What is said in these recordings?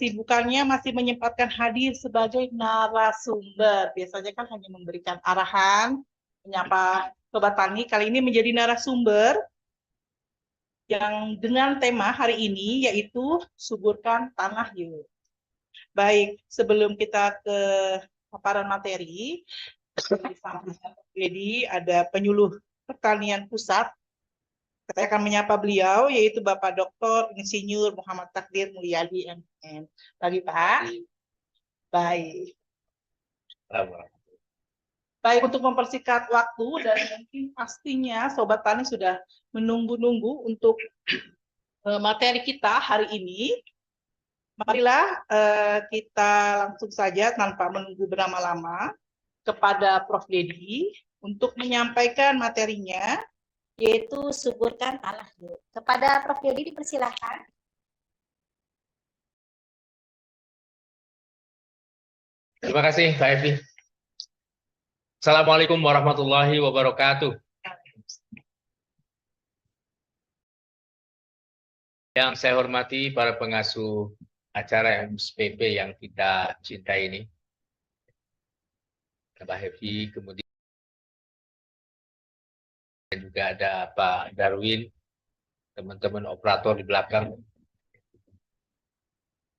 kesibukannya masih menyempatkan hadir sebagai narasumber. Biasanya kan hanya memberikan arahan, menyapa Sobat Tani. Kali ini menjadi narasumber yang dengan tema hari ini yaitu suburkan tanah yuk. Baik, sebelum kita ke paparan materi, jadi ada penyuluh pertanian pusat. Saya akan menyapa beliau, yaitu Bapak Dr. Insinyur Muhammad Takdir Mulyadi, MM. Pagi, Pak. Baik. Baik, untuk mempersingkat waktu, dan mungkin pastinya Sobat Tani sudah menunggu-nunggu untuk materi kita hari ini. Marilah kita langsung saja tanpa menunggu berlama-lama kepada Prof. Dedi untuk menyampaikan materinya, yaitu suburkan tanah yuk. Kepada Prof. Dedi dipersilahkan. Terima kasih, Pak Evi. Assalamualaikum warahmatullahi wabarakatuh. Yang saya hormati para pengasuh acara MSPP yang kita cintai ini. Pak Evi, kemudian juga ada Pak Darwin, teman-teman operator di belakang.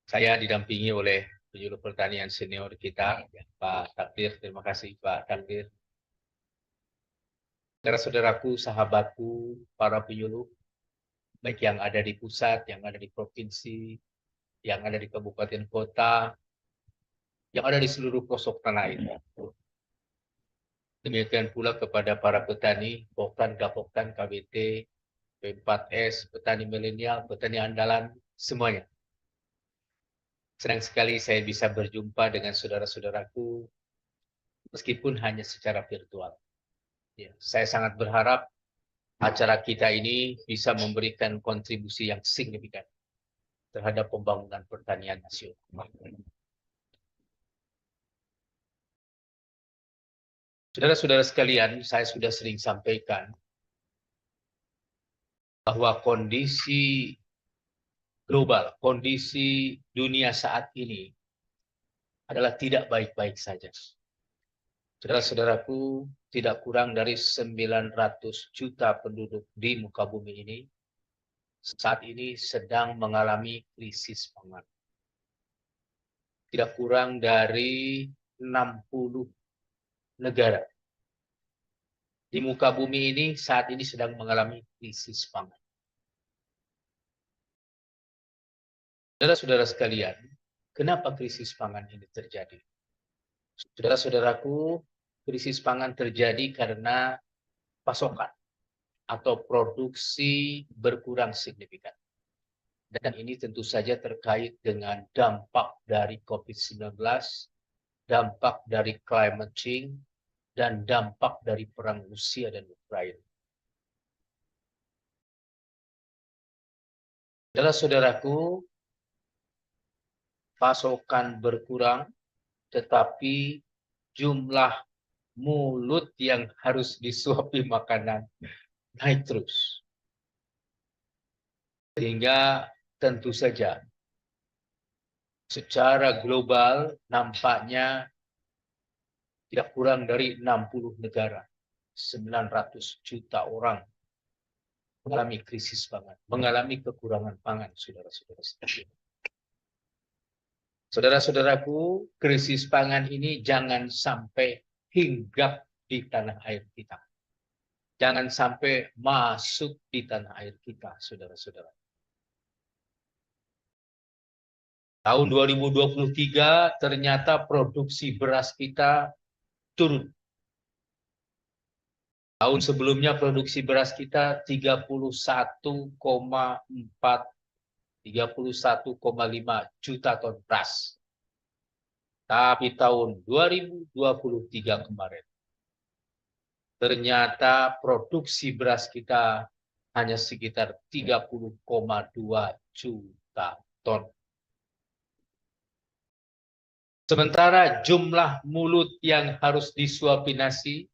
Saya didampingi oleh penyuluh pertanian senior kita, Pak Takdir. Terima kasih, Pak Takdir. Saudara-saudaraku, sahabatku, para penyuluh, baik yang ada di pusat, yang ada di provinsi, yang ada di kabupaten kota, yang ada di seluruh pelosok tanah air. Demikian pula kepada para petani, Poktan, Gapoktan, KBT, P4S, petani milenial, petani andalan, semuanya. Senang sekali saya bisa berjumpa dengan saudara-saudaraku, meskipun hanya secara virtual. Ya, saya sangat berharap acara kita ini bisa memberikan kontribusi yang signifikan terhadap pembangunan pertanian nasional. Saudara-saudara sekalian, saya sudah sering sampaikan bahwa kondisi global, kondisi dunia saat ini adalah tidak baik-baik saja. Saudara-saudaraku, tidak kurang dari 900 juta penduduk di muka bumi ini saat ini sedang mengalami krisis pangan. Tidak kurang dari 60 negara di muka bumi ini saat ini sedang mengalami krisis pangan. Saudara-saudara sekalian, kenapa krisis pangan ini terjadi? Saudara-saudaraku, krisis pangan terjadi karena pasokan atau produksi berkurang signifikan. Dan ini tentu saja terkait dengan dampak dari COVID-19, dampak dari climate change, dan dampak dari perang Rusia dan Ukraina. Saudara-saudaraku, pasokan berkurang, tetapi jumlah mulut yang harus disuapi makanan naik terus. Sehingga tentu saja secara global nampaknya tidak kurang dari 60 negara, 900 juta orang mengalami krisis pangan, mengalami kekurangan pangan, saudara-saudara sekalian. Saudara-saudaraku, krisis pangan ini jangan sampai hinggap di tanah air kita. Jangan sampai masuk di tanah air kita, saudara-saudara. Tahun 2023 ternyata produksi beras kita turun. Tahun sebelumnya produksi beras kita 31,5 juta ton beras. Tapi tahun 2023 kemarin, ternyata produksi beras kita hanya sekitar 30,2 juta ton. Sementara jumlah mulut yang harus disuapi nasi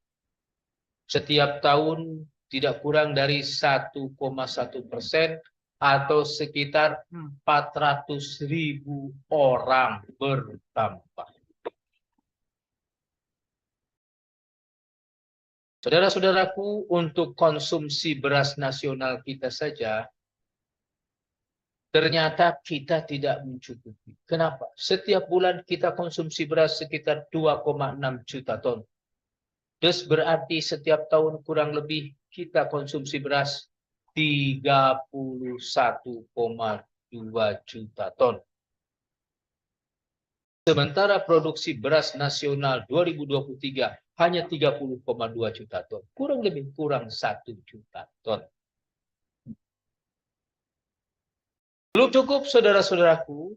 setiap tahun tidak kurang dari 1,1% atau sekitar 400.000 orang bertambah. Saudara-saudaraku, untuk konsumsi beras nasional kita saja, ternyata kita tidak mencukupi. Kenapa? Setiap bulan kita konsumsi beras sekitar 2,6 juta ton. Das berarti setiap tahun kurang lebih kita konsumsi beras 31,2 juta ton. Sementara produksi beras nasional 2023 hanya 30,2 juta ton. Kurang 1 juta ton. Belum cukup, saudara-saudaraku.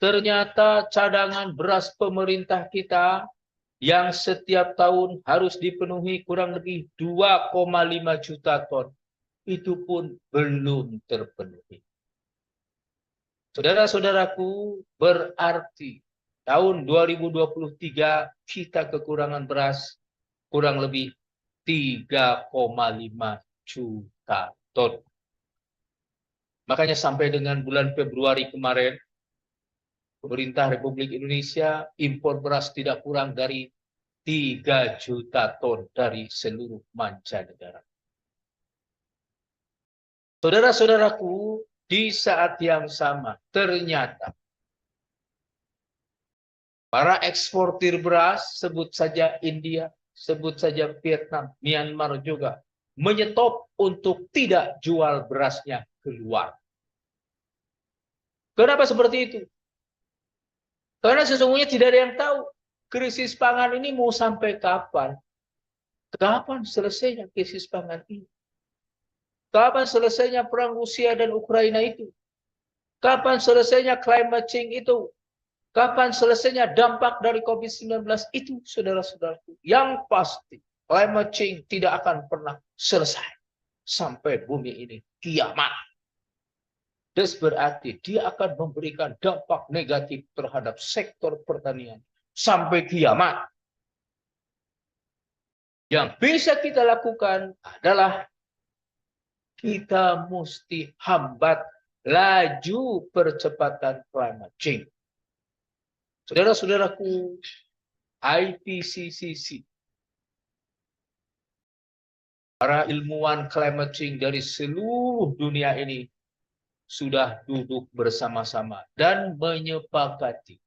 Ternyata cadangan beras pemerintah kita yang setiap tahun harus dipenuhi kurang lebih 2,5 juta ton. Itu pun belum terpenuhi. Saudara-saudaraku, berarti tahun 2023 kita kekurangan beras kurang lebih 3,5 juta ton. Makanya sampai dengan bulan Februari kemarin, pemerintah Republik Indonesia impor beras tidak kurang dari 3 juta ton dari seluruh mancanegara. Saudara-saudaraku, di saat yang sama, ternyata para eksportir beras, sebut saja India, sebut saja Vietnam, Myanmar juga, menyetop untuk tidak jual berasnya keluar. Kenapa seperti itu? Karena sesungguhnya tidak ada yang tahu krisis pangan ini mau sampai kapan. Kapan selesainya krisis pangan ini? Kapan selesainya perang Rusia dan Ukraina itu? Kapan selesainya climate change itu? Kapan selesainya dampak dari COVID-19 itu, saudara-saudaraku? Yang pasti, climate change tidak akan pernah selesai sampai bumi ini kiamat. Das berarti dia akan memberikan dampak negatif terhadap sektor pertanian sampai kiamat. Yang bisa kita lakukan adalah kita mesti hambat laju percepatan climate change. Saudara-saudaraku, IPCC, para ilmuwan climate change dari seluruh dunia ini sudah duduk bersama-sama dan menyepakati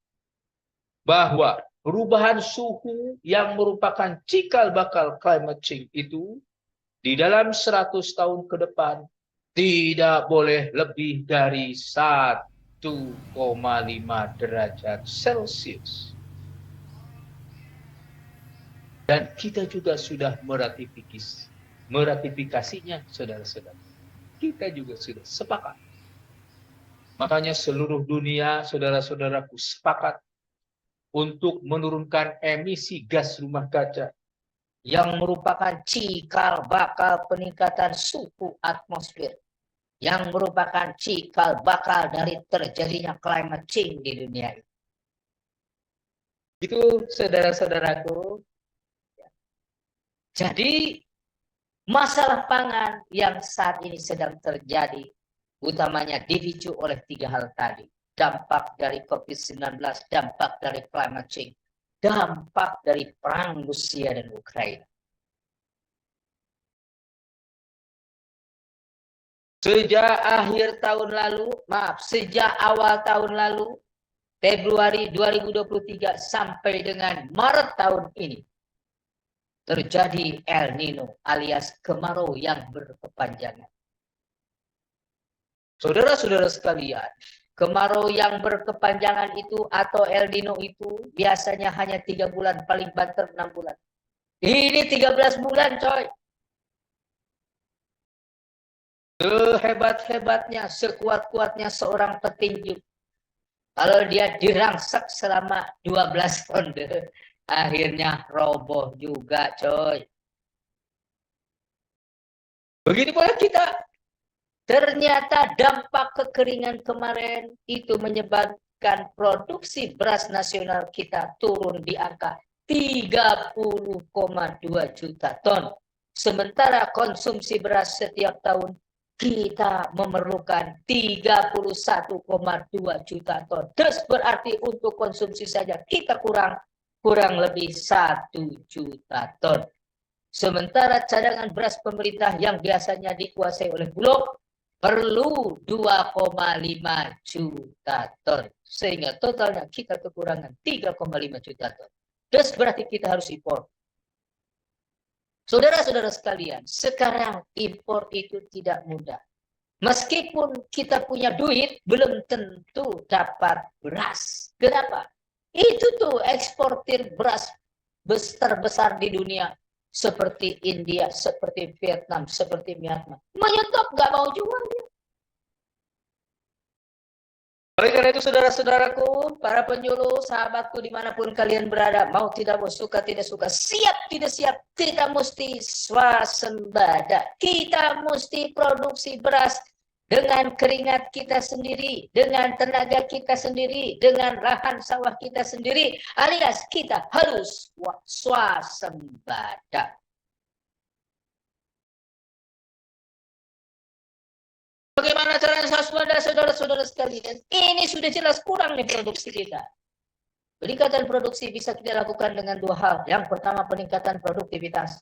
bahwa perubahan suhu yang merupakan cikal bakal climate change itu di dalam 100 tahun ke depan tidak boleh lebih dari 1,5 derajat Celcius. Dan kita juga sudah meratifikasinya, saudara-saudara. Kita juga sudah sepakat. Makanya seluruh dunia, saudara-saudaraku, sepakat untuk menurunkan emisi gas rumah kaca yang merupakan cikal bakal peningkatan suhu atmosfer, yang merupakan cikal bakal dari terjadinya climate change di dunia ini. Itu, saudara-saudaraku. Jadi, masalah pangan yang saat ini sedang terjadi utamanya dipicu oleh 3 hal tadi. Dampak dari COVID-19, dampak dari climate change, dampak dari perang Rusia dan Ukraina. Sejak awal tahun lalu, Februari 2023 sampai dengan Maret tahun ini, terjadi El Nino alias kemarau yang berkepanjangan. Saudara-saudara sekalian, kemarau yang berkepanjangan itu atau El Nino itu biasanya hanya 3 bulan, paling banter 6 bulan. Ini 13 bulan, coy. Sehebat-hebatnya, sekuat-kuatnya seorang petinju, kalau dia dirangsak selama 12 ronde, akhirnya roboh juga, coy. Begitu pula kita. Ternyata dampak kekeringan kemarin itu menyebabkan produksi beras nasional kita turun di angka 30,2 juta ton. Sementara konsumsi beras setiap tahun kita memerlukan 31,2 juta ton. Das berarti untuk konsumsi saja kita kurang lebih 1 juta ton. Sementara cadangan beras pemerintah yang biasanya dikuasai oleh Bulog perlu 2,5 juta ton. Sehingga totalnya kita kekurangan 3,5 juta ton. Das berarti kita harus impor. Saudara-saudara sekalian, sekarang impor itu tidak mudah. Meskipun kita punya duit, belum tentu dapat beras. Kenapa? Itu tuh eksportir beras terbesar di dunia. Seperti India, seperti Vietnam, seperti Myanmar. Menyetop, nggak mau jual dia. Oleh karena itu, saudara-saudaraku, para penyuluh, sahabatku dimanapun kalian berada, mau tidak mau, suka tidak suka, siap tidak siap, kita mesti swasembada. Kita mesti produksi beras dengan keringat kita sendiri, dengan tenaga kita sendiri, dengan lahan sawah kita sendiri, alias kita harus swasembada. Bagaimana caranya swasembada, saudara-saudara sekalian? Ini sudah jelas kurang nih produksi kita. Peningkatan produksi bisa kita lakukan dengan dua hal. Yang pertama, peningkatan produktivitas.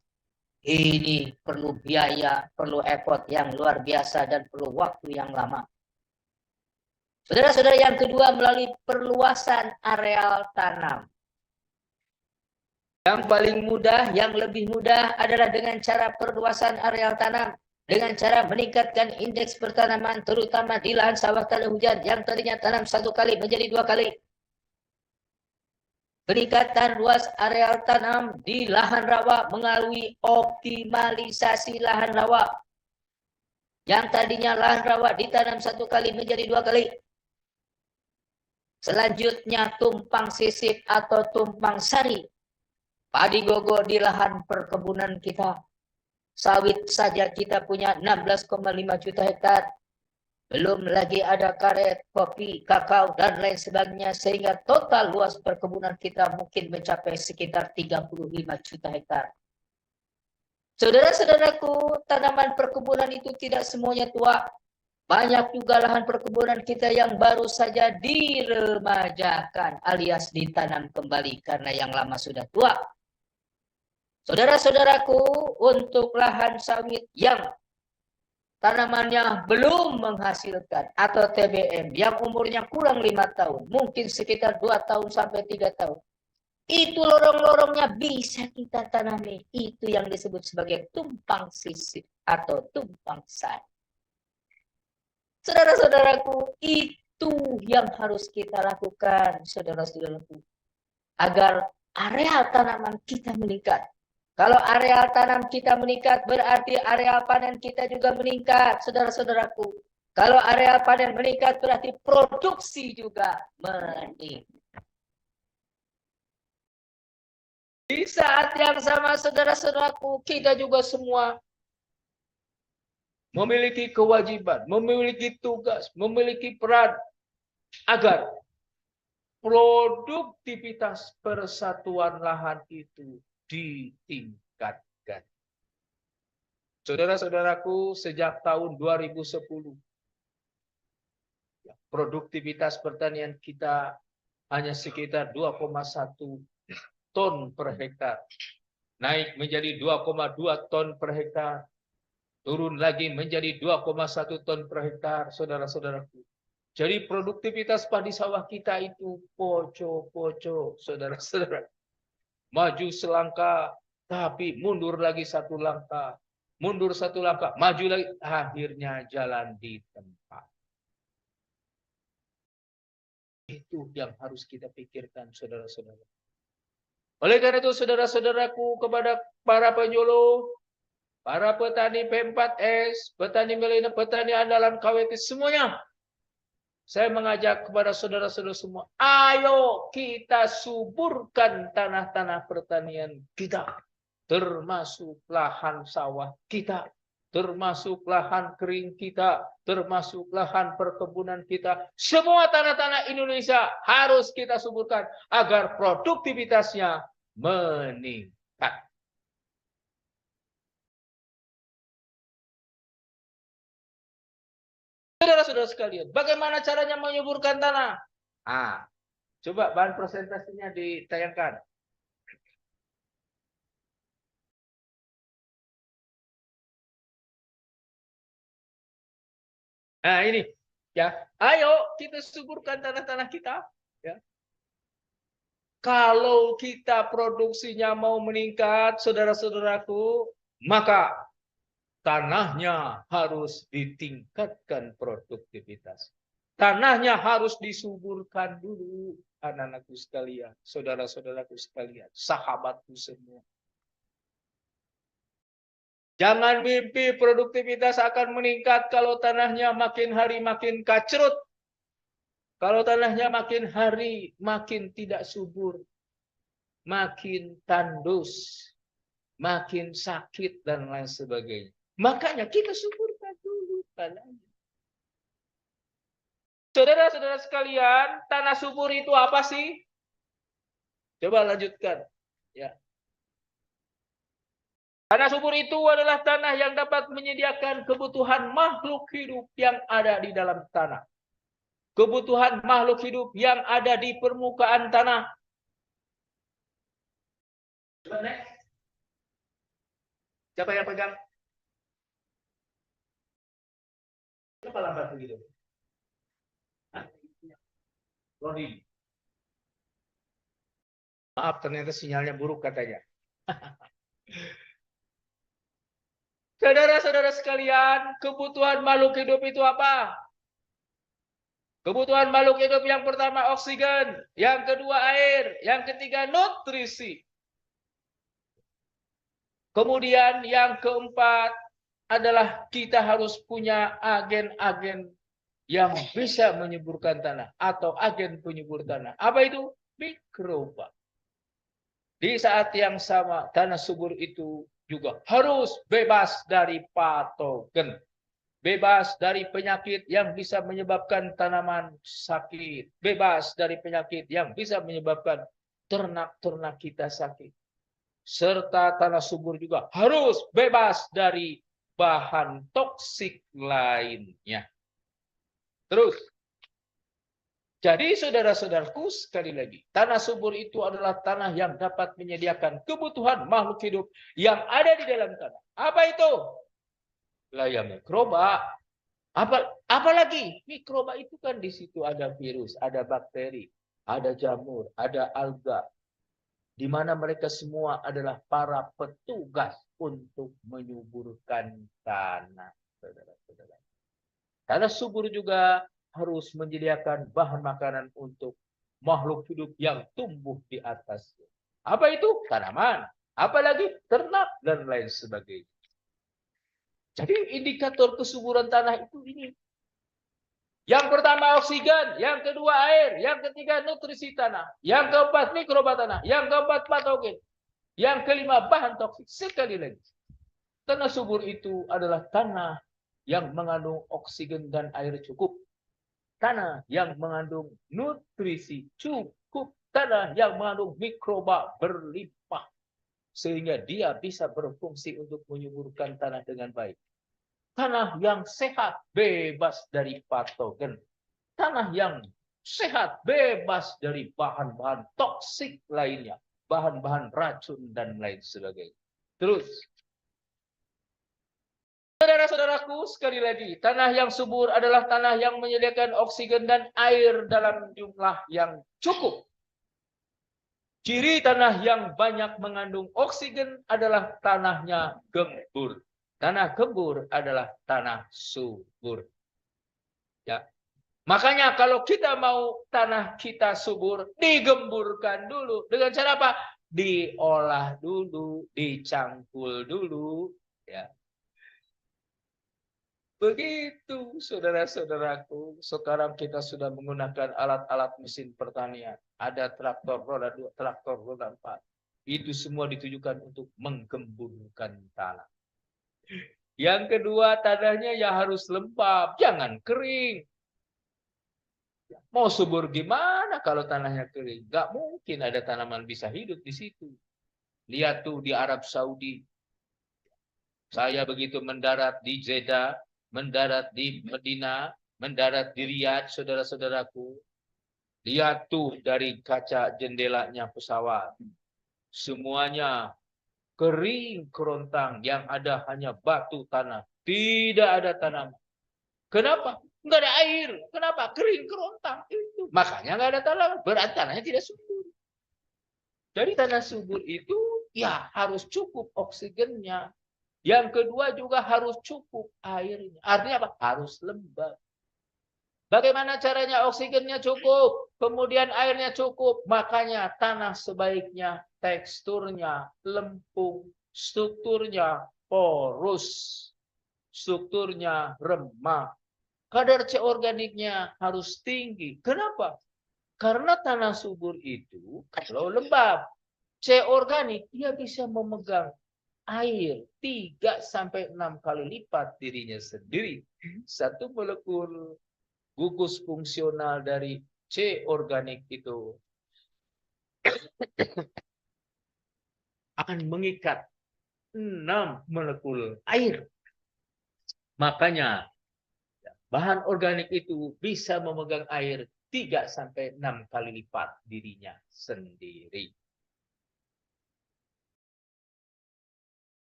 Ini perlu biaya, perlu effort yang luar biasa dan perlu waktu yang lama. Saudara-saudara, yang kedua melalui perluasan areal tanam. Yang paling mudah, yang lebih mudah adalah dengan cara perluasan areal tanam. Dengan cara meningkatkan indeks pertanaman, terutama di lahan sawah tanah hujan yang tadinya tanam 1 kali menjadi 2 kali. Peningkatan luas areal tanam di lahan rawa melalui optimalisasi lahan rawa. Yang tadinya lahan rawa ditanam 1 kali menjadi 2 kali. Selanjutnya tumpang sisip atau tumpang sari. Padi gogo di lahan perkebunan kita. Sawit saja kita punya 16,5 juta hektar. Belum lagi ada karet, kopi, kakao, dan lain sebagainya. Sehingga total luas perkebunan kita mungkin mencapai sekitar 35 juta hektar. Saudara-saudaraku, tanaman perkebunan itu tidak semuanya tua. Banyak juga lahan perkebunan kita yang baru saja diremajakan alias ditanam kembali karena yang lama sudah tua. Saudara-saudaraku, untuk lahan sawit yang tanamannya belum menghasilkan atau TBM yang umurnya kurang 5 tahun, mungkin sekitar 2 tahun sampai 3 tahun. Itu lorong-lorongnya bisa kita tanami. Itu yang disebut sebagai tumpang sisip atau tumpang sari. Saudara-saudaraku, itu yang harus kita lakukan, saudara-saudaraku, agar areal tanaman kita meningkat. Kalau areal tanam kita meningkat, berarti areal panen kita juga meningkat, saudara-saudaraku. Kalau areal panen meningkat, berarti produksi juga meningkat. Di saat yang sama, saudara-saudaraku, kita juga semua memiliki kewajiban, memiliki tugas, memiliki peran agar produktivitas persatuan lahan itu ditingkatkan. Saudara-saudaraku, sejak tahun 2010, produktivitas pertanian kita hanya sekitar 2,1 ton per hektar. Naik menjadi 2,2 ton per hektar. Turun lagi menjadi 2,1 ton per hektar, saudara-saudaraku. Jadi produktivitas padi sawah kita itu poco-poco, saudara-saudara. Maju selangkah, tapi mundur lagi 1 langkah. Mundur 1 langkah, maju lagi. Akhirnya jalan di tempat. Itu yang harus kita pikirkan, saudara-saudara. Oleh karena itu, saudara-saudaraku, kepada para penyuluh, para petani P4S, petani milenial, petani andalan KWT, semuanya. Saya mengajak kepada saudara-saudara semua, ayo kita suburkan tanah-tanah pertanian kita. Termasuk lahan sawah kita. Termasuk lahan kering kita. Termasuk lahan perkebunan kita. Semua tanah-tanah Indonesia harus kita suburkan agar produktivitasnya meningkat. Saudara-saudara sekalian, bagaimana caranya menyuburkan tanah? Coba bahan presentasinya ditayangkan. Nah, ini ya. Ayo kita suburkan tanah-tanah kita, ya. Kalau kita produksinya mau meningkat, saudara-saudaraku, maka tanahnya harus ditingkatkan produktivitas. Tanahnya harus disuburkan dulu, anak-anakku sekalian, saudara-saudaraku sekalian, sahabatku semua. Jangan mimpi produktivitas akan meningkat kalau tanahnya makin hari makin kacrut. Kalau tanahnya makin hari makin tidak subur, makin tandus, makin sakit dan lain sebagainya. Makanya kita suburkan dulu tanahnya. Saudara-saudara sekalian, tanah subur itu apa sih? Coba lanjutkan. Ya. Tanah subur itu adalah tanah yang dapat menyediakan kebutuhan makhluk hidup yang ada di dalam tanah. Kebutuhan makhluk hidup yang ada di permukaan tanah. Coba next. Siapa yang pegang? Siapa lambat begitu? Rodi. Maaf, ternyata sinyalnya buruk katanya. Saudara-saudara sekalian, kebutuhan makhluk hidup itu apa? Kebutuhan makhluk hidup yang pertama oksigen, yang kedua air, yang ketiga nutrisi. Kemudian yang keempat adalah kita harus punya agen-agen yang bisa menyuburkan tanah atau agen penyubur tanah. Apa itu? Mikroba. Di saat yang sama, tanah subur itu juga harus bebas dari patogen. Bebas dari penyakit yang bisa menyebabkan tanaman sakit. Bebas dari penyakit yang bisa menyebabkan ternak-ternak kita sakit. Serta tanah subur juga harus bebas dari bahan toksik lainnya. Terus, jadi saudara-saudaraku sekali lagi, tanah subur itu adalah tanah yang dapat menyediakan kebutuhan makhluk hidup yang ada di dalam tanah. Apa itu? Ya mikroba. Apalagi mikroba itu kan di situ ada virus, ada bakteri, ada jamur, ada alga, di mana mereka semua adalah para petugas untuk menyuburkan tanah, saudara-saudara. Tanah subur juga harus menyediakan bahan makanan untuk makhluk hidup yang tumbuh di atasnya. Apa itu? Tanaman, apalagi ternak dan lain sebagainya. Jadi indikator kesuburan tanah itu ini. Yang pertama oksigen, yang kedua air, yang ketiga nutrisi tanah, yang keempat mikroba tanah, yang keempat patogen, yang kelima bahan toksik. Sekali lagi, tanah subur itu adalah tanah yang mengandung oksigen dan air cukup. Tanah yang mengandung nutrisi cukup. Tanah yang mengandung mikroba berlimpah. Sehingga dia bisa berfungsi untuk menyuburkan tanah dengan baik. Tanah yang sehat, bebas dari patogen. Tanah yang sehat, bebas dari bahan-bahan toksik lainnya. Bahan-bahan racun dan lain sebagainya. Terus, saudara-saudaraku, sekali lagi, tanah yang subur adalah tanah yang menyediakan oksigen dan air dalam jumlah yang cukup. Ciri tanah yang banyak mengandung oksigen adalah tanahnya gembur. Tanah gembur adalah tanah subur. Ya. Makanya kalau kita mau tanah kita subur, digemburkan dulu. Dengan cara apa? Diolah dulu, dicangkul dulu. Ya. Begitu, saudara-saudaraku. Sekarang kita sudah menggunakan alat-alat mesin pertanian. Ada traktor roda 2, traktor roda 4. Itu semua ditujukan untuk menggemburkan tanah. Yang kedua, tanahnya ya harus lembab, jangan kering. Mau subur gimana kalau tanahnya kering? Gak mungkin ada tanaman bisa hidup di situ. Lihat tuh di Arab Saudi. Saya begitu mendarat di Jeddah, mendarat di Medina, mendarat di Riyadh, saudara-saudaraku. Lihat tuh dari kaca jendelanya pesawat. Semuanya kering kerontang, yang ada hanya batu tanah. Tidak ada tanaman. Kenapa? Enggak ada air. Kenapa? Kering kerontang itu. Makanya enggak ada tanaman. Berarti tanahnya tidak subur. Jadi tanah subur itu ya harus cukup oksigennya. Yang kedua juga harus cukup airnya. Artinya apa? Harus lembab. Bagaimana caranya oksigennya cukup, kemudian airnya cukup? Makanya tanah sebaiknya teksturnya lempung, strukturnya porus, strukturnya remah. Kadar C organiknya harus tinggi. Kenapa? Karena tanah subur itu kalau lembab, C organik dia bisa memegang air 3-6 kali lipat dirinya sendiri. Satu molekul gugus fungsional dari C organik itu akan mengikat 6 molekul air. Makanya bahan organik itu bisa memegang air 3-6 kali lipat dirinya sendiri.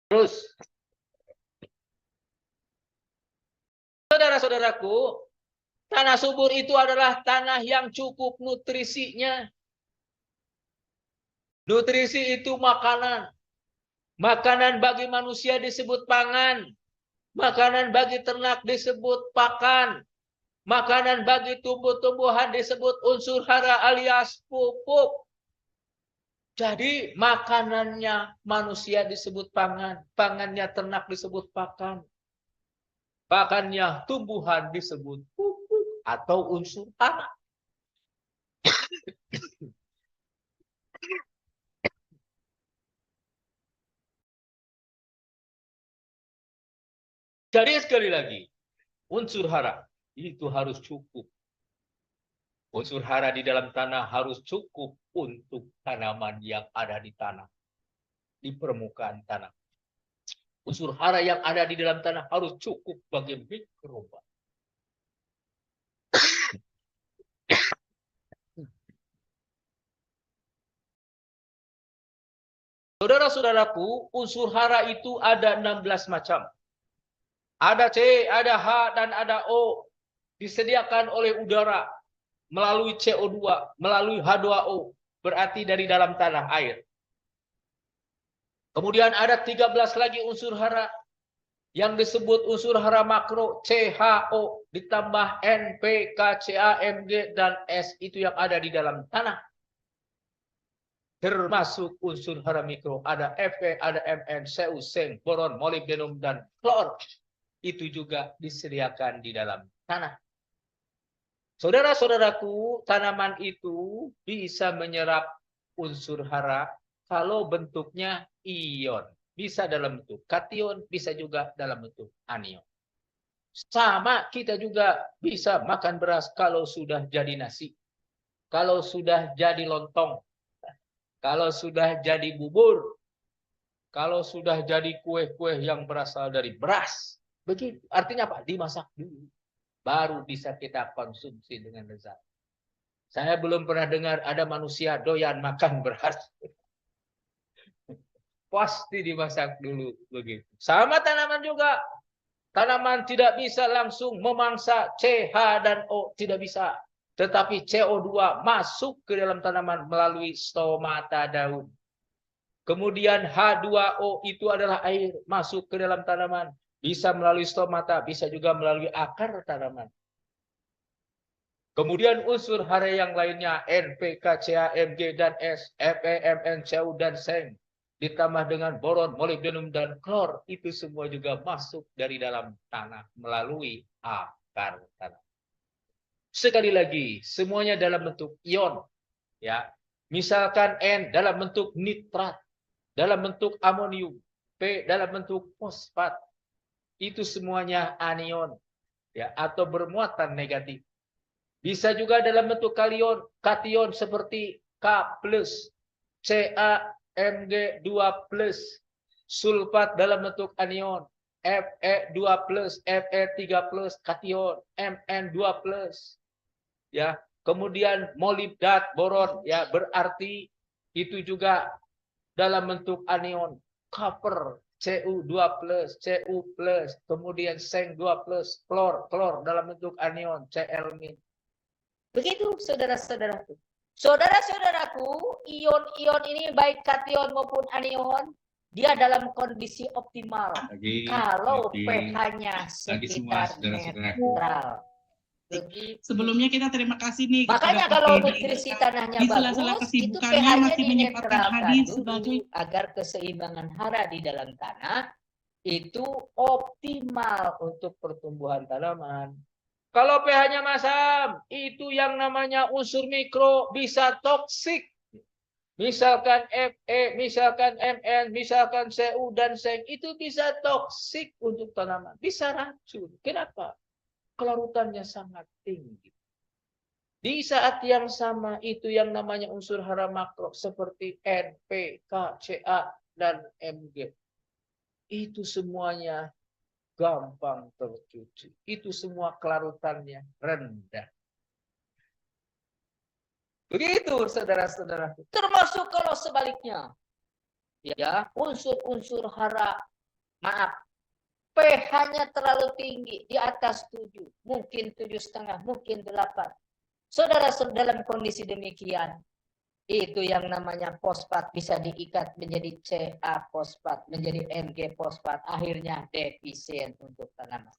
Terus, saudara-saudaraku, tanah subur itu adalah tanah yang cukup nutrisinya. Nutrisi itu makanan. Makanan bagi manusia disebut pangan. Makanan bagi ternak disebut pakan. Makanan bagi tumbuh-tumbuhan disebut unsur hara alias pupuk. Jadi makanannya manusia disebut pangan. Pangannya ternak disebut pakan. Pakannya tumbuhan disebut pupuk atau unsur hara. Jadi sekali lagi, unsur hara itu harus cukup. Unsur hara di dalam tanah harus cukup untuk tanaman yang ada di tanah, di permukaan tanah. Unsur hara yang ada di dalam tanah harus cukup bagi mikroba. Saudara-saudaraku, unsur hara itu ada 16 macam. Ada C, ada H, dan ada O. Disediakan oleh udara melalui CO2, melalui H2O. Berarti dari dalam tanah air. Kemudian ada 13 lagi unsur hara yang disebut unsur hara makro, CHO, ditambah N, P, K, Ca, Mg, dan S. Itu yang ada di dalam tanah. Termasuk unsur hara mikro, ada Fe, ada Mn, Cu, Seng, boron, molybdenum, dan klor. Itu juga disediakan di dalam tanah. Saudara-saudaraku, tanaman itu bisa menyerap unsur hara kalau bentuknya ion. Bisa dalam bentuk kation, bisa juga dalam bentuk anion. Sama kita juga bisa makan beras kalau sudah jadi nasi. Kalau sudah jadi lontong. Kalau sudah jadi bubur. Kalau sudah jadi kue-kue yang berasal dari beras. Begitu. Artinya apa? Dimasak dulu. Baru bisa kita konsumsi dengan lezat. Saya belum pernah dengar ada manusia doyan makan beras. Pasti dimasak dulu begitu. Sama tanaman juga. Tanaman tidak bisa langsung memangsa C, H, dan O. Tidak bisa. Tetapi CO2 masuk ke dalam tanaman melalui stomata daun. Kemudian H2O itu adalah air masuk ke dalam tanaman. Bisa melalui stomata, bisa juga melalui akar tanaman. Kemudian unsur hara yang lainnya N, P, K, Ca, Mg, dan S, Fe, Mn, Cu, dan Seng. Ditambah dengan boron, molybdenum, dan klor. Itu semua juga masuk dari dalam tanah melalui akar tanah. Sekali lagi, semuanya dalam bentuk ion. Ya, misalkan N dalam bentuk nitrat, dalam bentuk amonium, P dalam bentuk fosfat. Itu semuanya anion, ya, atau bermuatan negatif. Bisa juga dalam bentuk kation seperti K+, Ca, Mg2+, sulfat dalam bentuk anion, Fe2+, Fe3+, kation, Mn2+. Ya, kemudian molibdat, boron, ya berarti itu juga dalam bentuk anion. Copper, Cu2+, Cu+, kemudian seng 2+, klor dalam bentuk anion, Cl-. Begitu saudara-saudaraku. Saudara-saudaraku, ion-ion ini baik kation maupun anion, dia dalam kondisi optimal. Kalau pH-nya sekitar netral. Sebelumnya kita terima kasih nih Makanya kepada kalau Pak Teddy. nutrisi tanahnya Di sela-sela bagus, itu kesibukannya pH-nya masih menyempatkan hadir dinetralkan sebagai dulu agar keseimbangan hara di dalam tanah itu optimal untuk pertumbuhan tanaman. Kalau pH-nya masam, itu yang namanya unsur mikro bisa toksik. Misalkan Fe, misalkan Mn, misalkan Cu dan seng, itu bisa toksik untuk tanaman. Bisa racun. Kenapa? Kelarutannya sangat tinggi. Di saat yang sama itu yang namanya unsur hara makro seperti N, P, K, Ca, dan Mg. Itu semuanya gampang tercuci. Itu semua kelarutannya rendah. Begitu saudara-saudaraku. Termasuk kalau sebaliknya. Ya, unsur-unsur hara, maaf, pH-nya terlalu tinggi, di atas 7, mungkin 7,5, mungkin 8. Saudara dalam kondisi demikian, itu yang namanya fosfat bisa diikat menjadi Ca fosfat, menjadi Mg fosfat, akhirnya defisien untuk tanaman.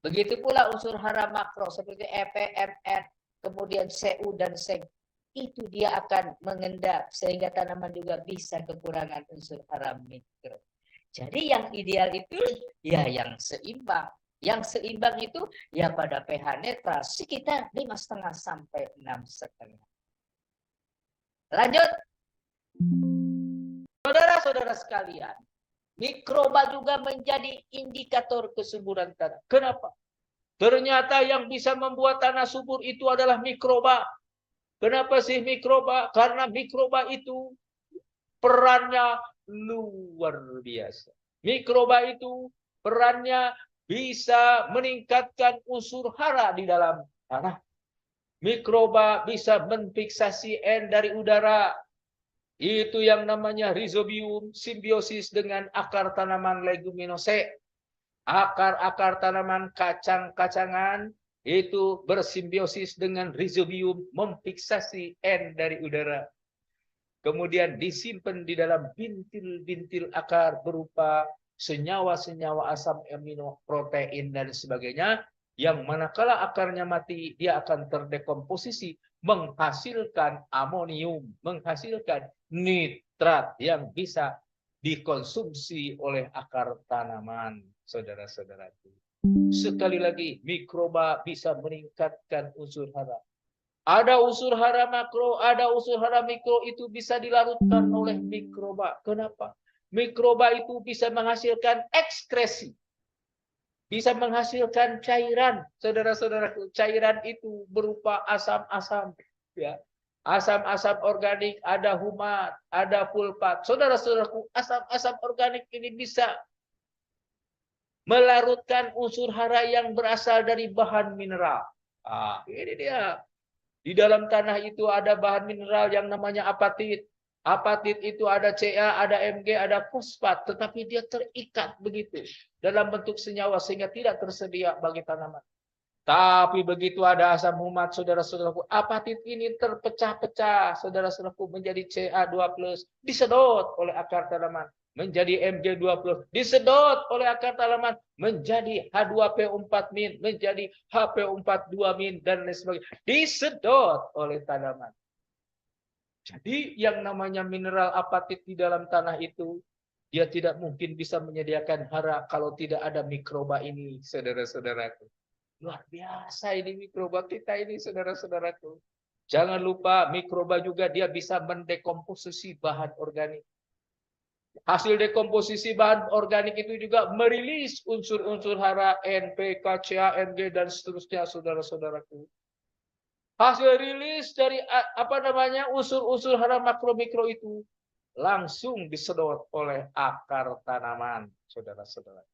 Begitu pula unsur hara makro seperti Fe, Mn, kemudian Cu dan seng, itu dia akan mengendap sehingga tanaman juga bisa kekurangan unsur hara mikro. Jadi yang ideal itu ya yang seimbang. Yang seimbang itu ya pada pH netral sekitar 5,5 sampai 6,5. Lanjut. Saudara-saudara sekalian, mikroba juga menjadi indikator kesuburan tanah. Kenapa? Ternyata yang bisa membuat tanah subur itu adalah mikroba. Kenapa sih mikroba? Karena mikroba itu perannya luar biasa. Mikroba itu perannya bisa meningkatkan unsur hara di dalam tanah. Mikroba bisa menfiksasi N dari udara. Itu yang namanya rhizobium, simbiosis dengan akar tanaman leguminosae. Akar-akar tanaman kacang-kacangan itu bersimbiosis dengan rhizobium, memfiksasi N dari udara. Kemudian disimpan di dalam bintil-bintil akar berupa senyawa-senyawa asam amino, protein, dan sebagainya, yang manakala akarnya mati, dia akan terdekomposisi, menghasilkan amonium, menghasilkan nitrat yang bisa dikonsumsi oleh akar tanaman, saudara-saudaraku. Sekali lagi, mikroba bisa meningkatkan unsur hara. Ada unsur hara makro, ada unsur hara mikro, itu bisa dilarutkan oleh mikroba. Kenapa? Mikroba itu bisa menghasilkan ekskresi. Bisa menghasilkan cairan. Saudara-saudaraku, cairan itu berupa asam-asam. Ya. Asam-asam organik, ada humat, ada pulpat. Saudara-saudaraku, asam-asam organik ini bisa melarutkan unsur hara yang berasal dari bahan mineral. Ini dia. Di dalam tanah itu ada bahan mineral yang namanya apatit. Apatit itu ada Ca, ada Mg, ada fosfat. Tetapi dia terikat begitu. Dalam bentuk senyawa sehingga tidak tersedia bagi tanaman. Tapi begitu ada asam humat, saudara-saudaraku. Apatit ini terpecah-pecah, saudara-saudaraku, menjadi Ca2+. Disedot oleh akar tanaman. Menjadi Mg2+, disedot oleh akar tanaman menjadi H2PO4-, menjadi HPO42-, dan lain sebagainya, disedot oleh tanaman. Jadi yang namanya mineral apatit di dalam tanah itu, dia tidak mungkin bisa menyediakan hara kalau tidak ada mikroba ini, saudara-saudaraku. Luar biasa ini mikroba kita ini, saudara-saudaraku. Jangan lupa mikroba juga dia bisa mendekomposisi bahan organik. Hasil dekomposisi bahan organik itu juga merilis unsur-unsur hara N, P, K, Ca, Mg, dan seterusnya, saudara-saudaraku. Hasil rilis dari unsur-unsur hara makro mikro itu langsung disedot oleh akar tanaman, saudara-saudara.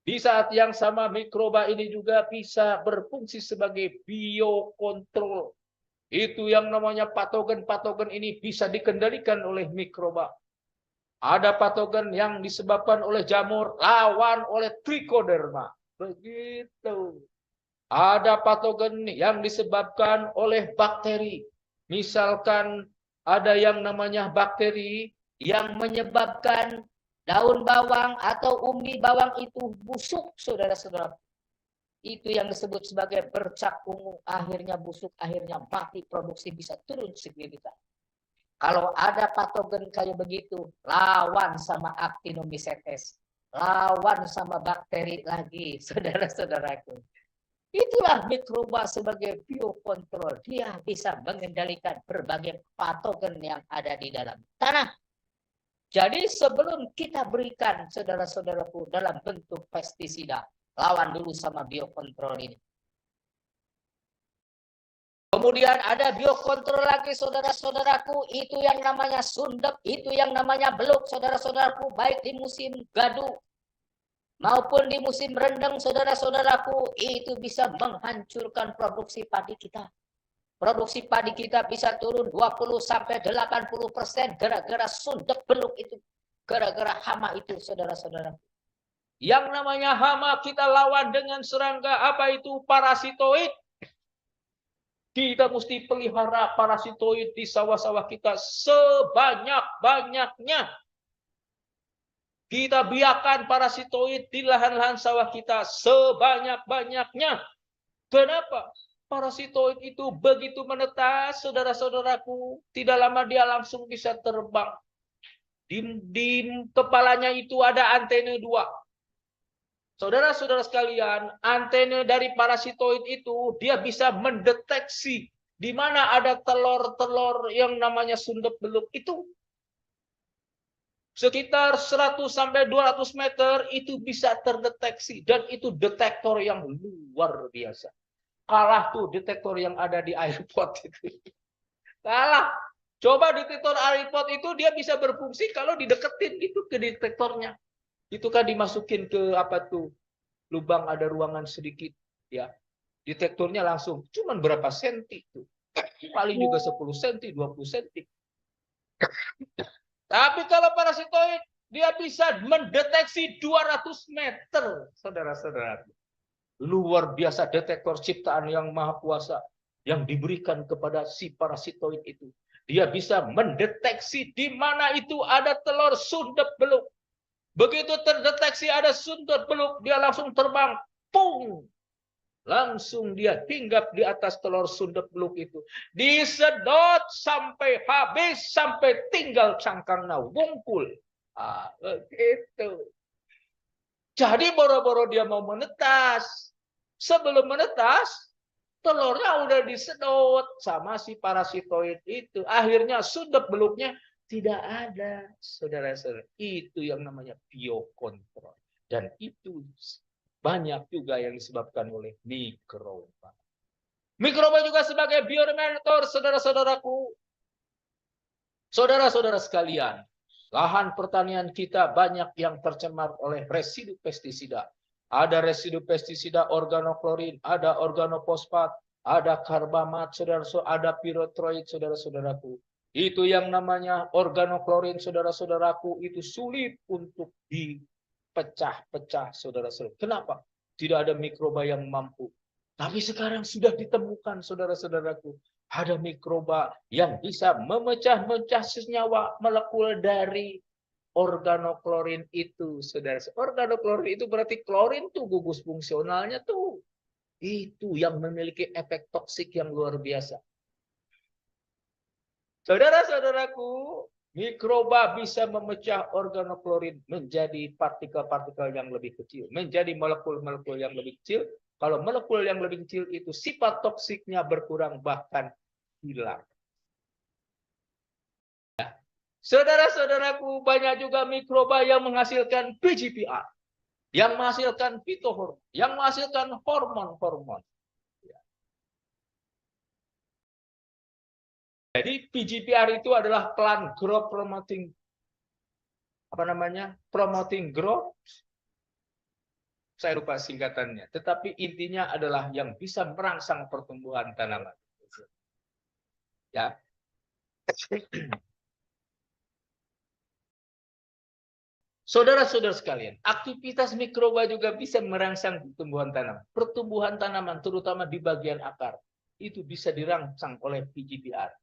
Di saat yang sama mikroba ini juga bisa berfungsi sebagai biokontrol. Itu yang namanya patogen-patogen ini bisa dikendalikan oleh mikroba. Ada patogen yang disebabkan oleh jamur, lawan oleh trichoderma. Begitu. Ada patogen yang disebabkan oleh bakteri. Misalkan ada yang namanya bakteri yang menyebabkan daun bawang atau umbi bawang itu busuk, saudara-saudara. Itu yang disebut sebagai bercak ungu, akhirnya busuk, akhirnya mati, produksi bisa turun signifikan. Kalau ada patogen kayak begitu, lawan sama Actinomycetes, lawan sama bakteri lagi, saudara-saudaraku. Itulah mikroba sebagai biokontrol. Dia bisa mengendalikan berbagai patogen yang ada di dalam tanah. Jadi sebelum kita berikan saudara-saudaraku dalam bentuk pestisida, lawan dulu sama biokontrol ini. Kemudian ada biokontrol lagi saudara-saudaraku, itu yang namanya sundep, itu yang namanya beluk saudara-saudaraku, baik di musim gadu maupun di musim rendang saudara-saudaraku, itu bisa menghancurkan produksi padi kita. Produksi padi kita bisa turun 20-80% gara-gara sundep beluk itu. Gara-gara hama itu saudara-saudara. Yang namanya hama kita lawan dengan serangga, apa itu? Parasitoid. Kita mesti pelihara parasitoid di sawah-sawah kita sebanyak-banyaknya. Kita biarkan parasitoid di lahan-lahan sawah kita sebanyak-banyaknya. Kenapa? Parasitoid itu begitu menetas, saudara-saudaraku, tidak lama dia langsung bisa terbang. Di kepalanya itu ada antena 2. Saudara-saudara sekalian, antena dari parasitoid itu dia bisa mendeteksi di mana ada telur-telur yang namanya sundep beluk itu. Sekitar 100-200 meter itu bisa terdeteksi, dan itu detektor yang luar biasa. Kalah tuh detektor yang ada di iPod itu. Kalah. Coba detektor iPod itu dia bisa berfungsi kalau dideketin gitu ke detektornya. Itu kan dimasukin ke apa tuh? Lubang ada ruangan sedikit ya. Detektornya langsung cuman berapa senti tuh. Paling juga 10 senti, 20 senti. Tapi kalau parasitoid dia bisa mendeteksi 200 meter, saudara-saudara. Luar biasa detektor ciptaan yang maha kuasa yang diberikan kepada si parasitoid itu. Dia bisa mendeteksi di mana itu ada telur sundep beluk. Begitu terdeteksi ada sundep beluk, dia langsung terbang. Pung! Langsung dia hinggap di atas telur sundep beluk itu. Disedot sampai habis, sampai tinggal cangkangnya wungkul. Begitu. Jadi boro-boro dia mau menetas. Sebelum menetas, telurnya udah disedot sama si parasitoid itu. Akhirnya sundep beluknya tidak ada, saudara-saudara. Itu yang namanya biokontrol. Dan itu banyak juga yang disebabkan oleh mikroba. Mikroba juga sebagai bioremediator, saudara-saudaraku. Saudara-saudara sekalian, lahan pertanian kita banyak yang tercemar oleh residu pestisida. Ada residu pestisida organoklorin, ada organofosfat, ada karbamat, saudara-saudara, ada piretroid, saudara-saudaraku. Itu yang namanya organoklorin, saudara-saudaraku, itu sulit untuk dipecah-pecah, saudara-saudara. Kenapa? Tidak ada mikroba yang mampu. Tapi sekarang sudah ditemukan, saudara-saudaraku, ada mikroba yang bisa memecah-mecah senyawa molekul dari organoklorin itu, saudara. Organoklorin itu berarti klorin tuh gugus fungsionalnya tuh. Itu yang memiliki efek toksik yang luar biasa. Saudara-saudaraku, mikroba bisa memecah organoklorin menjadi partikel-partikel yang lebih kecil, menjadi molekul-molekul yang lebih kecil. Kalau molekul yang lebih kecil itu sifat toksiknya berkurang bahkan hilang. Saudara-saudaraku, banyak juga mikroba yang menghasilkan PGPR, yang menghasilkan fitohormon, yang menghasilkan hormon-hormon. Jadi PGPR itu adalah plant growth promoting, promoting growth Saya lupa singkatannya. Tetapi intinya adalah yang bisa merangsang pertumbuhan tanaman. Ya. Saudara-saudara sekalian, aktivitas mikroba juga bisa merangsang pertumbuhan tanaman. Pertumbuhan tanaman, terutama di bagian akar, itu bisa dirangsang oleh PGBR.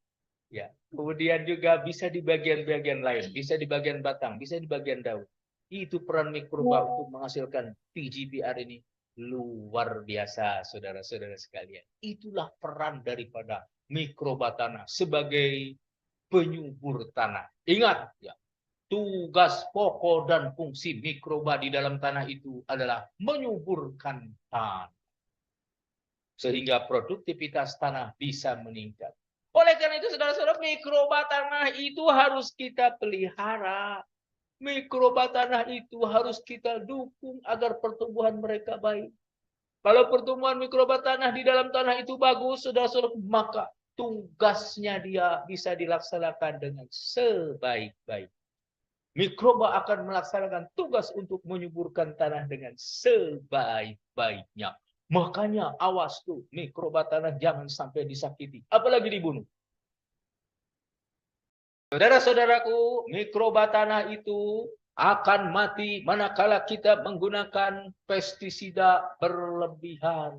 Ya. Kemudian juga bisa di bagian-bagian lain, bisa di bagian batang, bisa di bagian daun. Itu peran mikroba untuk menghasilkan PGBR ini luar biasa, saudara-saudara sekalian. Itulah peran daripada mikroba tanah sebagai penyubur tanah. Ingat, ya, tugas pokok dan fungsi mikroba di dalam tanah itu adalah menyuburkan tanah. Sehingga produktivitas tanah bisa meningkat. Oleh karena itu, saudara-saudara, mikroba tanah itu harus kita pelihara. Mikroba tanah itu harus kita dukung agar pertumbuhan mereka baik. Kalau pertumbuhan mikroba tanah di dalam tanah itu bagus, saudara-saudara, maka tugasnya dia bisa dilaksanakan dengan sebaik-baik. Mikroba akan melaksanakan tugas untuk menyuburkan tanah dengan sebaik-baiknya. Makanya awas tuh, mikroba tanah jangan sampai disakiti, apalagi dibunuh. Saudara-saudaraku, mikroba tanah itu akan mati manakala kita menggunakan pestisida berlebihan.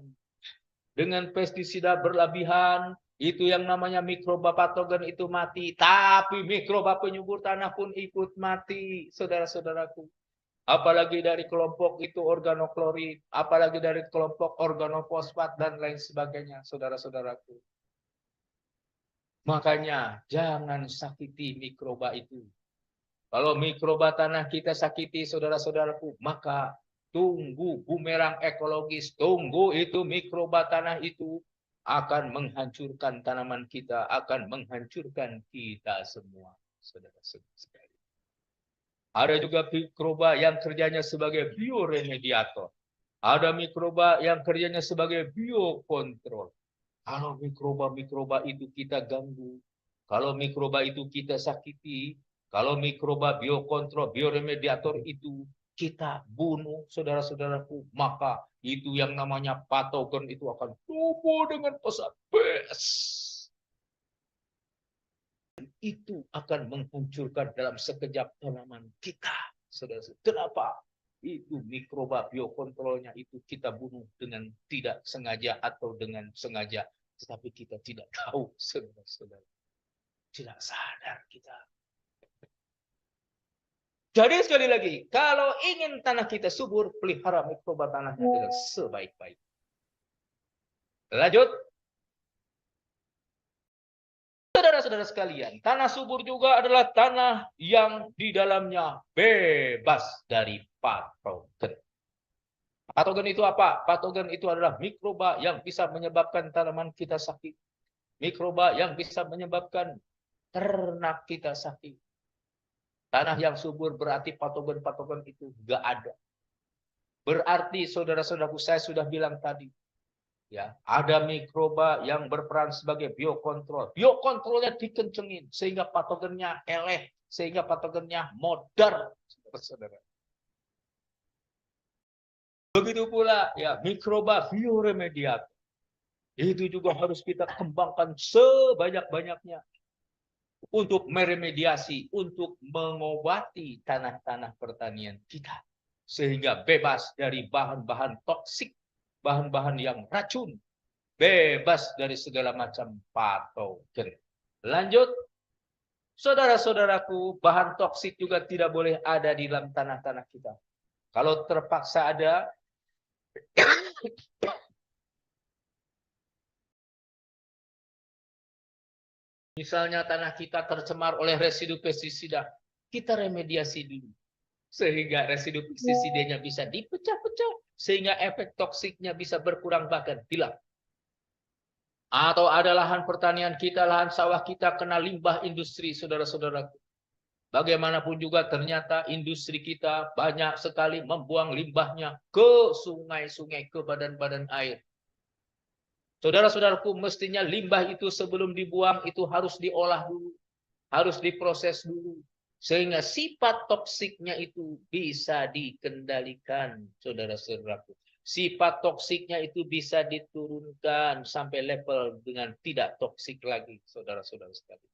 Dengan pestisida berlebihan, itu yang namanya mikroba patogen itu mati. Tapi mikroba penyubur tanah pun ikut mati, saudara-saudaraku. Apalagi dari kelompok itu organoklorid, apalagi dari kelompok organofosfat, dan lain sebagainya, saudara-saudaraku. Makanya jangan sakiti mikroba itu. Kalau mikroba tanah kita sakiti, saudara-saudaraku, maka tunggu bumerang ekologis, tunggu itu mikroba tanah itu akan menghancurkan tanaman kita, akan menghancurkan kita semua, saudara-saudara sekalian. Ada juga mikroba yang kerjanya sebagai bioremediator. Ada mikroba yang kerjanya sebagai biokontrol. Kalau mikroba-mikroba itu kita ganggu, kalau mikroba itu kita sakiti, kalau mikroba biokontrol, bioremediator itu kita bunuh, saudara-saudaraku, maka itu yang namanya patogen itu akan tumbuh dengan pesat. Itu akan menghancurkan dalam sekejap tanaman kita, saudara-saudara. Kenapa? Itu mikroba biokontrolnya itu kita bunuh dengan tidak sengaja atau dengan sengaja, tetapi kita tidak tahu, saudara-saudara. Tidak sadar kita. Jadi sekali lagi, kalau ingin tanah kita subur, pelihara mikroba tanahnya dengan sebaik-baik. Lanjut. Saudara-saudara sekalian, tanah subur juga adalah tanah yang di dalamnya bebas dari patogen. Patogen itu apa? Patogen itu adalah mikroba yang bisa menyebabkan tanaman kita sakit. Mikroba yang bisa menyebabkan ternak kita sakit. Tanah yang subur berarti patogen-patogen itu enggak ada. Berarti saudara-saudaraku, saya sudah bilang tadi, ya, ada mikroba yang berperan sebagai biokontrol. Biokontrolnya dikencengin sehingga patogennya eleh, sehingga patogennya modar, saudara. Begitu pula ya mikroba bioremediator. Itu juga harus kita kembangkan sebanyak-banyaknya untuk meremediasi, untuk mengobati tanah-tanah pertanian kita sehingga bebas dari bahan-bahan toksik, bahan-bahan yang racun, bebas dari segala macam patogen. Lanjut, saudara-saudaraku, bahan toksik juga tidak boleh ada di dalam tanah-tanah kita. Kalau terpaksa ada, misalnya tanah kita tercemar oleh residu pestisida, kita remediasi dulu. Sehingga residu pestisidanya bisa dipecah-pecah. Sehingga efek toksiknya bisa berkurang bahkan hilang. Atau ada lahan pertanian kita, lahan sawah kita kena limbah industri, saudara-saudaraku. Bagaimanapun juga ternyata industri kita banyak sekali membuang limbahnya ke sungai-sungai, ke badan-badan air. Saudara-saudaraku, mestinya limbah itu sebelum dibuang itu harus diolah dulu. Harus diproses dulu. Sehingga sifat toksiknya itu bisa dikendalikan, saudara-saudaraku. Sifat toksiknya itu bisa diturunkan sampai level dengan tidak toksik lagi, saudara-saudara sekalian.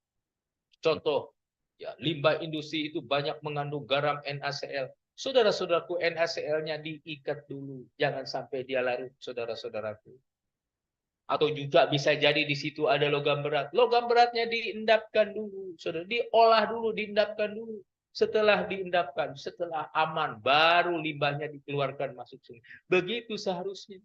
Contoh, ya, limbah industri itu banyak mengandung garam NaCl. Saudara-saudaraku, NaCl-nya diikat dulu, jangan sampai dia larut, saudara-saudaraku. Atau juga bisa jadi di situ ada logam berat. Logam beratnya diendapkan dulu, saudara. Diolah dulu, diendapkan dulu. Setelah diendapkan, setelah aman, baru limbahnya dikeluarkan masuk sini. Begitu seharusnya.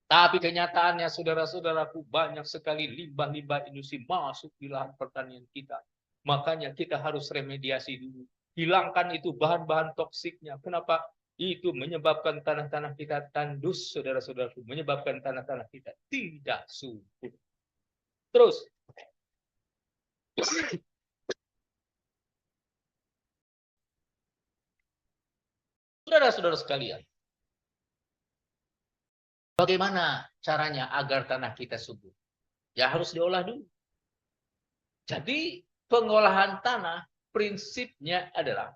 Tapi kenyataannya, saudara-saudaraku, banyak sekali limbah-limbah industri masuk di lahan pertanian kita. Makanya kita harus remediasi dulu. Hilangkan itu bahan-bahan toksiknya. Kenapa? Itu menyebabkan tanah-tanah kita tandus, saudara-saudaraku. Menyebabkan tanah-tanah kita tidak subur. Terus, saudara-saudara sekalian, bagaimana caranya agar tanah kita subur? Ya harus diolah dulu. Jadi pengolahan tanah prinsipnya adalah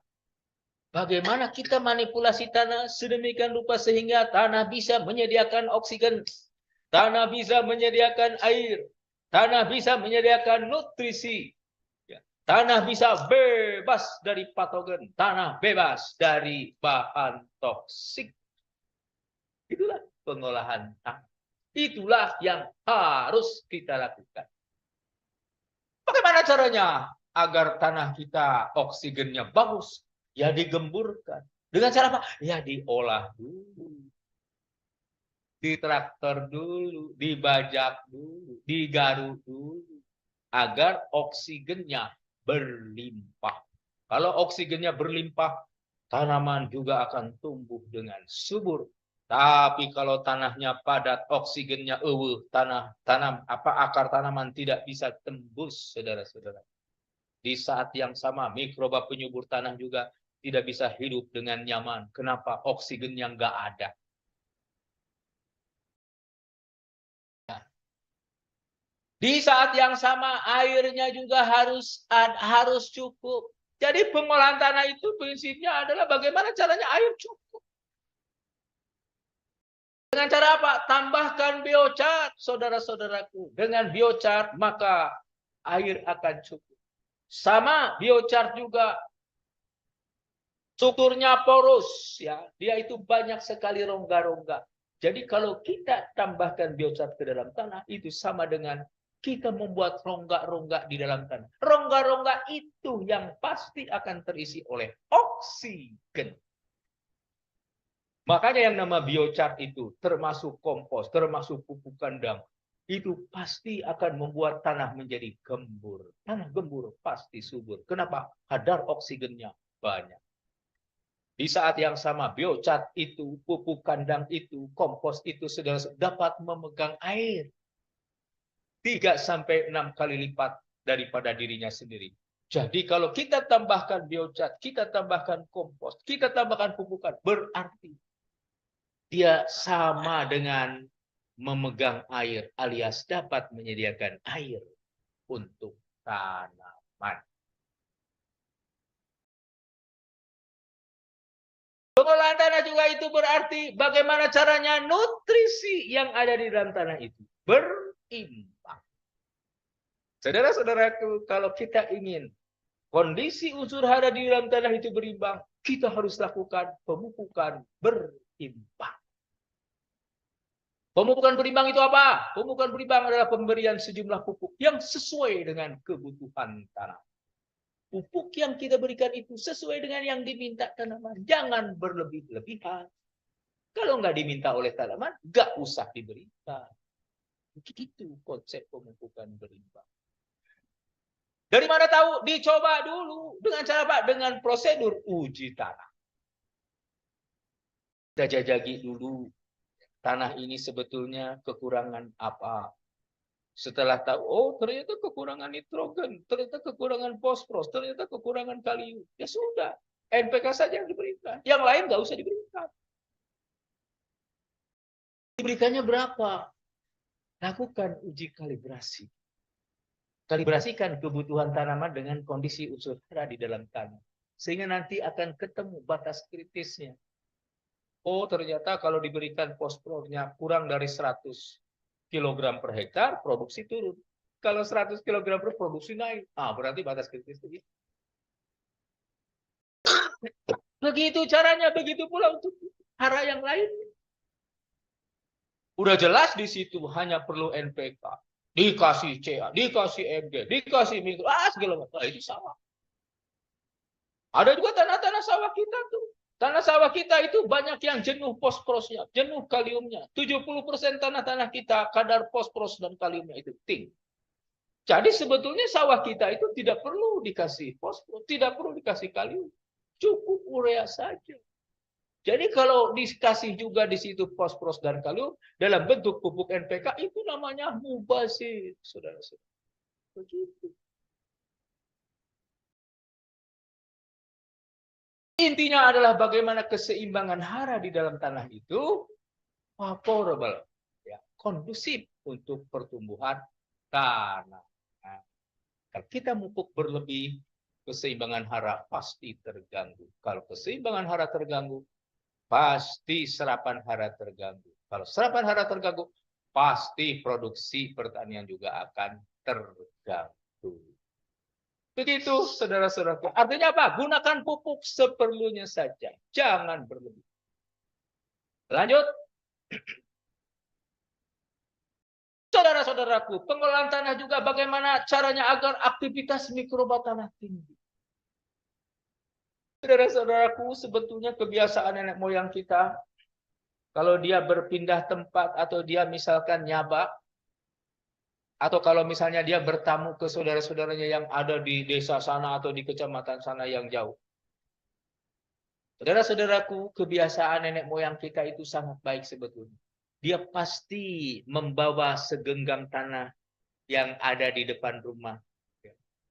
bagaimana kita manipulasi tanah sedemikian rupa sehingga tanah bisa menyediakan oksigen, tanah bisa menyediakan air, tanah bisa menyediakan nutrisi, ya, tanah bisa bebas dari patogen, tanah bebas dari bahan toksik. Itulah pengolahan tanah. Itulah yang harus kita lakukan. Bagaimana caranya agar tanah kita oksigennya bagus? Ya digemburkan. Dengan cara apa? Ya diolah dulu. Ditraktor dulu, dibajak dulu, digaruk dulu. Agar oksigennya berlimpah. Kalau oksigennya berlimpah, tanaman juga akan tumbuh dengan subur. Tapi kalau tanahnya padat, oksigennya akar tanaman tidak bisa tembus, saudara-saudara. Di saat yang sama, mikroba penyubur tanah juga tidak bisa hidup dengan nyaman. Kenapa? Oksigennya nggak ada. Di saat yang sama, airnya juga harus cukup. Jadi pengolahan tanah itu prinsipnya adalah bagaimana caranya air cukup. Dengan cara apa? Tambahkan biochar, saudara-saudaraku. Dengan biochar, maka air akan cukup. Sama biochar juga strukturnya poros, ya, dia itu banyak sekali rongga-rongga. Jadi kalau kita tambahkan biochar ke dalam tanah, itu sama dengan kita membuat rongga-rongga di dalam tanah. Rongga-rongga itu yang pasti akan terisi oleh oksigen. Makanya yang nama biochar itu, termasuk kompos, termasuk pupuk kandang, itu pasti akan membuat tanah menjadi gembur. Tanah gembur pasti subur. Kenapa? Kadar oksigennya banyak. Di saat yang sama, biochar itu, pupuk kandang itu, kompos itu sudah dapat memegang air 3-6 kali lipat daripada dirinya sendiri. Jadi kalau kita tambahkan biochar, kita tambahkan kompos, kita tambahkan pupukan, berarti dia sama dengan memegang air alias dapat menyediakan air untuk tanaman. Pengolahan tanah juga itu berarti bagaimana caranya nutrisi yang ada di dalam tanah itu berimbang. Saudara-saudaraku, kalau kita ingin kondisi unsur hara di dalam tanah itu berimbang, kita harus lakukan pemupukan berimbang. Pemupukan berimbang itu apa? Pemupukan berimbang adalah pemberian sejumlah pupuk yang sesuai dengan kebutuhan tanah. Pupuk yang kita berikan itu sesuai dengan yang diminta tanaman. Jangan berlebih-lebihan. Kalau nggak diminta oleh tanaman, nggak usah diberikan. Begitu konsep pemupukan berimbang. Dari mana tahu? Dicoba dulu. Dengan cara apa? Dengan prosedur uji tanah. Kita jajaki dulu. Tanah ini sebetulnya kekurangan apa? Setelah tahu, oh ternyata kekurangan nitrogen, ternyata kekurangan fosfor, ternyata kekurangan kalium. Ya sudah, NPK saja yang diberikan. Yang lain nggak usah diberikan. Diberikannya berapa? Lakukan uji kalibrasi. kalibrasikan kebutuhan tanaman dengan kondisi unsur hara di dalam tanah. Sehingga nanti akan ketemu batas kritisnya. Oh, ternyata kalau diberikan fosfornya kurang dari 100 kg per hektar, produksi turun. Kalau 100 kg per produksi naik. Berarti batas kritis itu. Begitu caranya, begitu pula untuk hara yang lain. Udah jelas di situ hanya perlu NPK, dikasih CA, dikasih MG, dikasih mikro, segala macam. Itu sawah. Ada juga tanah-tanah sawah kita tuh. Tanah sawah kita itu banyak yang jenuh fosforosnya, jenuh kaliumnya. 70% tanah-tanah kita kadar fosforos dan kaliumnya itu tinggi. Jadi sebetulnya sawah kita itu tidak perlu dikasih fosfor, tidak perlu dikasih kalium. Cukup urea saja. Jadi kalau dikasih juga di situ fosfor dan kalium dalam bentuk pupuk NPK itu namanya mubazir, saudara-saudara. Begitu. Intinya adalah bagaimana keseimbangan hara di dalam tanah itu favorable, ya, kondusif untuk pertumbuhan tanah. Nah, kalau kita pupuk berlebih, keseimbangan hara pasti terganggu. Kalau keseimbangan hara terganggu, pasti serapan hara terganggu. Kalau serapan hara terganggu, pasti produksi pertanian juga akan terganggu. Begitu, saudara-saudara. Artinya apa? Gunakan pupuk seperlunya saja. Jangan berlebih. Lanjut. Saudara-saudaraku, pengelolaan tanah juga bagaimana caranya agar aktivitas mikroba tanah tinggi. Saudara-saudaraku, sebetulnya kebiasaan nenek moyang kita, kalau dia berpindah tempat atau dia misalkan nyabak, atau kalau misalnya dia bertamu ke saudara-saudaranya yang ada di desa sana atau di kecamatan sana yang jauh. Saudara-saudaraku, kebiasaan nenek moyang kita itu sangat baik sebetulnya. Dia pasti membawa segenggam tanah yang ada di depan rumah.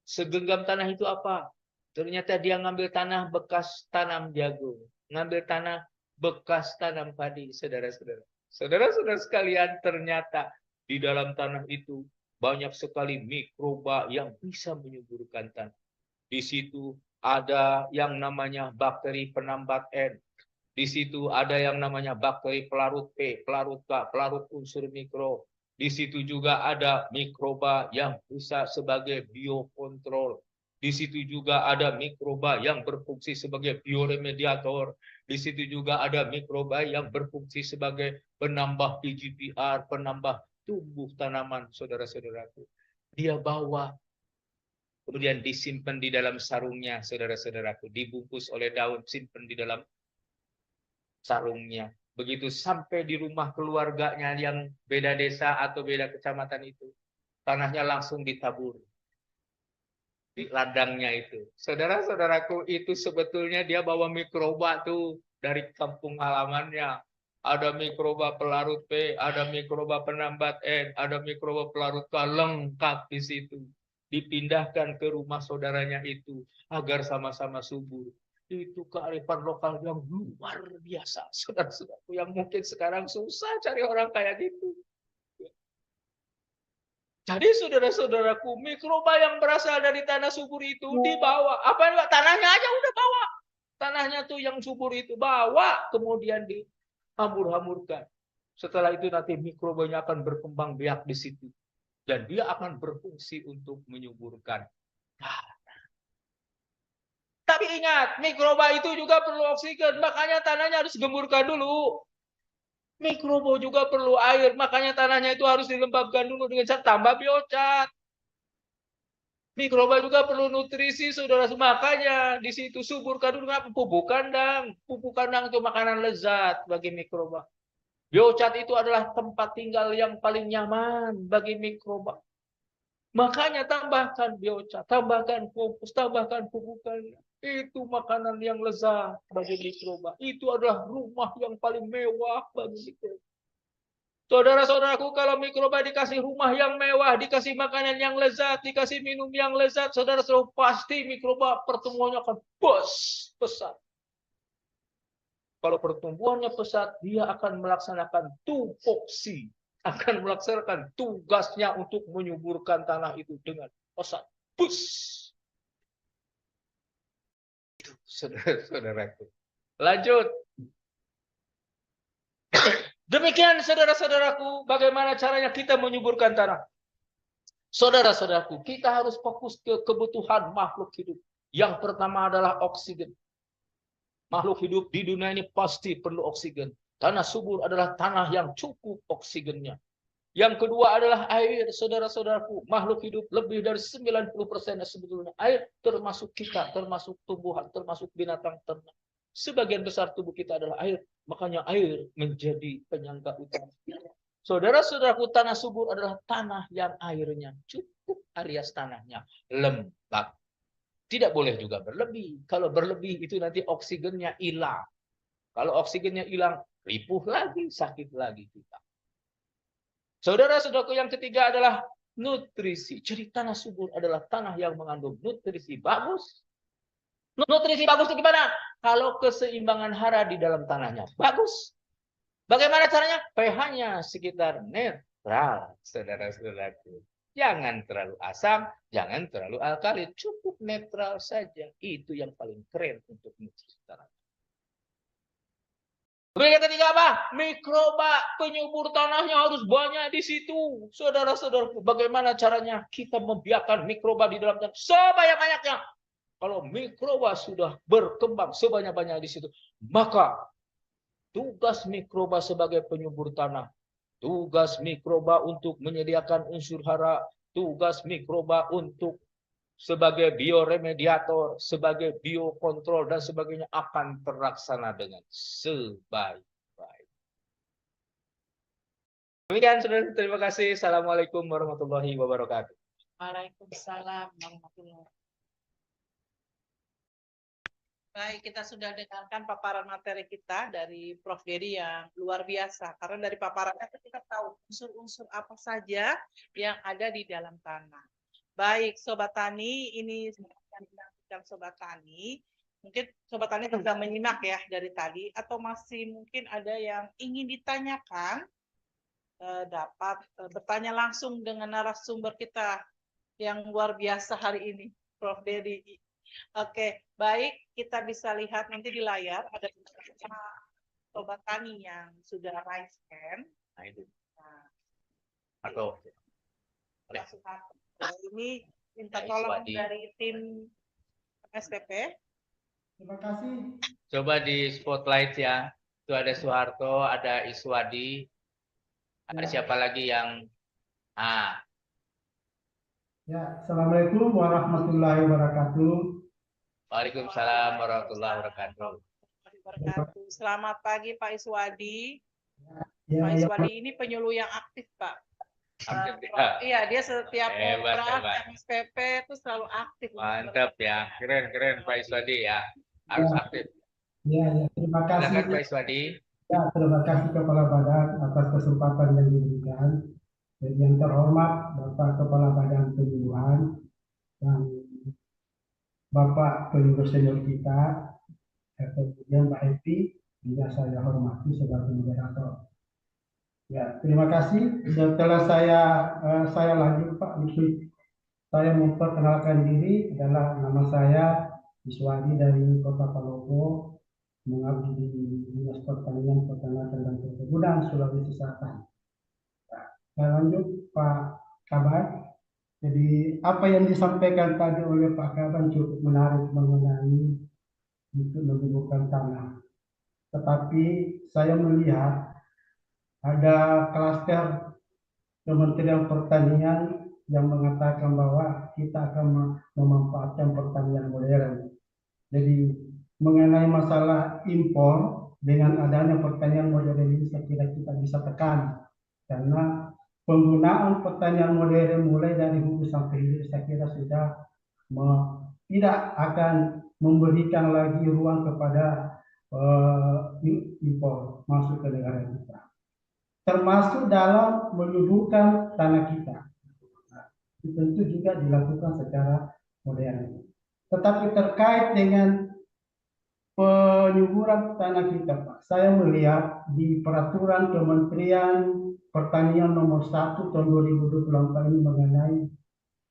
Segenggam tanah itu apa? Ternyata dia ngambil tanah bekas tanam jagung. Ngambil tanah bekas tanam padi, saudara-saudara. Saudara-saudara sekalian, ternyata di dalam tanah itu banyak sekali mikroba yang bisa menyuburkan tanah. Di situ ada yang namanya bakteri penambat N. Di situ ada yang namanya bakteri pelarut P, pelarut K, pelarut unsur mikro. Di situ juga ada mikroba yang bisa sebagai biokontrol. Di situ juga ada mikroba yang berfungsi sebagai bioremediator. Di situ juga ada mikroba yang berfungsi sebagai penambah PGPR, penambah tumbuh tanaman, saudara-saudaraku. Dia bawa, kemudian disimpan di dalam sarungnya, saudara-saudaraku. Dibungkus oleh daun, simpan di dalam sarungnya. Begitu sampai di rumah keluarganya yang beda desa atau beda kecamatan itu, tanahnya langsung ditabur di ladangnya itu. Saudara-saudaraku, itu sebetulnya dia bawa mikroba tuh dari kampung halamannya. Ada mikroba pelarut P, ada mikroba penambat N, ada mikroba pelarut K, lengkap di situ. Dipindahkan ke rumah saudaranya itu agar sama-sama subur. Itu kearifan lokal yang luar biasa, saudara-saudaraku, yang mungkin sekarang susah cari orang kayak gitu. Jadi saudara-saudaraku, mikroba yang berasal dari tanah subur itu dibawa. Apa enggak? Tanahnya aja udah bawa. Tanahnya tuh yang subur itu bawa, kemudian dihambur-hamburkan. Setelah itu nanti mikrobanya akan berkembang biak di situ. Dan dia akan berfungsi untuk menyuburkan tanah. Tapi ingat, mikroba itu juga perlu oksigen. Makanya tanahnya harus gemburkan dulu. Mikroba juga perlu air, makanya tanahnya itu harus dilembabkan dulu dengan cat, tambah biocat. Mikroba juga perlu nutrisi, saudara. Makanya di situ suburkan dulu pupuk kandang. Pupuk kandang itu makanan lezat bagi mikroba. Biocat itu adalah tempat tinggal yang paling nyaman bagi mikroba. Makanya tambahkan biocat, tambahkan kompos, tambahkan pupukan. Itu makanan yang lezat bagi mikroba. Itu adalah rumah yang paling mewah bagi mikroba. Saudara-saudaraku, kalau mikroba dikasih rumah yang mewah, dikasih makanan yang lezat, dikasih minum yang lezat, saudara-saudara, pasti mikroba pertumbuhannya akan pesat. Kalau pertumbuhannya pesat, dia akan melaksanakan tupoksi, akan melaksanakan tugasnya untuk menyuburkan tanah itu dengan Osat. Pus. Itu saudara-saudaraku. Lanjut. Demikian saudara-saudaraku, bagaimana caranya kita menyuburkan tanah. Saudara-saudaraku, kita harus fokus ke kebutuhan makhluk hidup. Yang pertama adalah oksigen. Makhluk hidup di dunia ini pasti perlu oksigen. Tanah subur adalah tanah yang cukup oksigennya. Yang kedua adalah air, saudara-saudaraku. Makhluk hidup lebih dari 90% sebetulnya air, termasuk kita, termasuk tumbuhan, termasuk binatang ternak. Sebagian besar tubuh kita adalah air, makanya air menjadi penyangga utama. Saudara-saudaraku, tanah subur adalah tanah yang airnya cukup alias tanahnya lembab. Tidak boleh juga berlebih. Kalau berlebih itu nanti oksigennya hilang. Kalau oksigennya hilang, ripuh lagi, sakit lagi kita. Saudara-saudaraku, yang ketiga adalah nutrisi. Jadi tanah subur adalah tanah yang mengandung nutrisi bagus. Nutrisi bagus itu gimana? Kalau keseimbangan hara di dalam tanahnya bagus. Bagaimana caranya? pH-nya sekitar netral, saudara-saudaraku. Jangan terlalu asam, jangan terlalu alkali. Cukup netral saja. Itu yang paling keren untuk nutrisi tanah. Yang ketiga apa? Mikroba penyubur tanahnya harus banyak di situ. Saudara-saudaraku, bagaimana caranya kita membiarkan mikroba di dalam tanah sebanyak-banyaknya? Kalau mikroba sudah berkembang sebanyak-banyaknya di situ, maka tugas mikroba sebagai penyubur tanah, tugas mikroba untuk menyediakan unsur hara, tugas mikroba untuk sebagai bioremediator, sebagai biokontrol, dan sebagainya akan terlaksana dengan sebaik-baik. Demikian, saudara, terima kasih. Assalamualaikum warahmatullahi wabarakatuh. Waalaikumsalam warahmatullahi wabarakatuh. Baik, kita sudah dengarkan paparan materi kita dari Prof. Dedi yang luar biasa. Karena dari paparannya kita tahu unsur-unsur apa saja yang ada di dalam tanah. Baik, Sobat Tani, ini yang dinantikan Sobat Tani. Mungkin Sobat Tani sudah menyimak ya dari tadi, atau masih mungkin ada yang ingin ditanyakan, dapat bertanya langsung dengan narasumber kita yang luar biasa hari ini, Prof. Dedi. Oke, baik, kita bisa lihat nanti di layar ada Sobat Tani yang sudah raise hand. Nah, itu. Nah, Atau ini minta tolong dari tim SPP. Terima kasih. coba di spotlight ya. Itu ada Soeharto, ada Iswadi. Ada siapa lagi yang Ya, Assalamualaikum warahmatullahi wabarakatuh. Waalaikumsalam warahmatullahi wabarakatuh. Selamat pagi Pak Iswadi. Ya, Pak ya, Iswadi ini penyuluh yang aktif, Pak. Aktif, ya. Iya, dia setiap Hebat, program hebat. SPP itu selalu aktif. Mantap ya, keren Pak Iswadi ya. Harus aktif. ya, terima kasih. Silakan Pak Iswadi. Ya, terima kasih Kepala Badan atas kesempatan yang diberikan. Dan yang terhormat Bapak Kepala Badan Penyuluhan dan Bapak penyuluh senior kita, kemudian Mbak Epi, juga saya hormati sebagai moderator. Ya, terima kasih. Setelah saya lanjut Pak, saya memperkenalkan diri, adalah nama saya Iswadi dari Kota Palopo, mengabdi di Dinas Pertanian, Peternakan dan Perkebunan Sulawesi Selatan. Nah, saya lanjut Pak Kabar. Jadi apa yang disampaikan tadi oleh Pak Kabar cukup menarik mengenai untuk menyuburkan tanah. Tetapi saya melihat ada klaster Kementerian Pertanian yang mengatakan bahwa kita akan memanfaatkan pertanian modern. Jadi mengenai masalah impor, dengan adanya pertanian modern ini saya kira kita bisa tekan. Karena penggunaan pertanian modern mulai dari hulu sampai hilir saya kira sudah tidak akan memberikan lagi ruang kepada impor masuk ke negara kita. Termasuk dalam menyuburkan tanah kita. Tentu juga dilakukan secara modern. Tetapi terkait dengan penyuburan tanah kita, Pak, saya melihat di peraturan Kementerian Pertanian nomor 1 tahun 2024 ini mengenai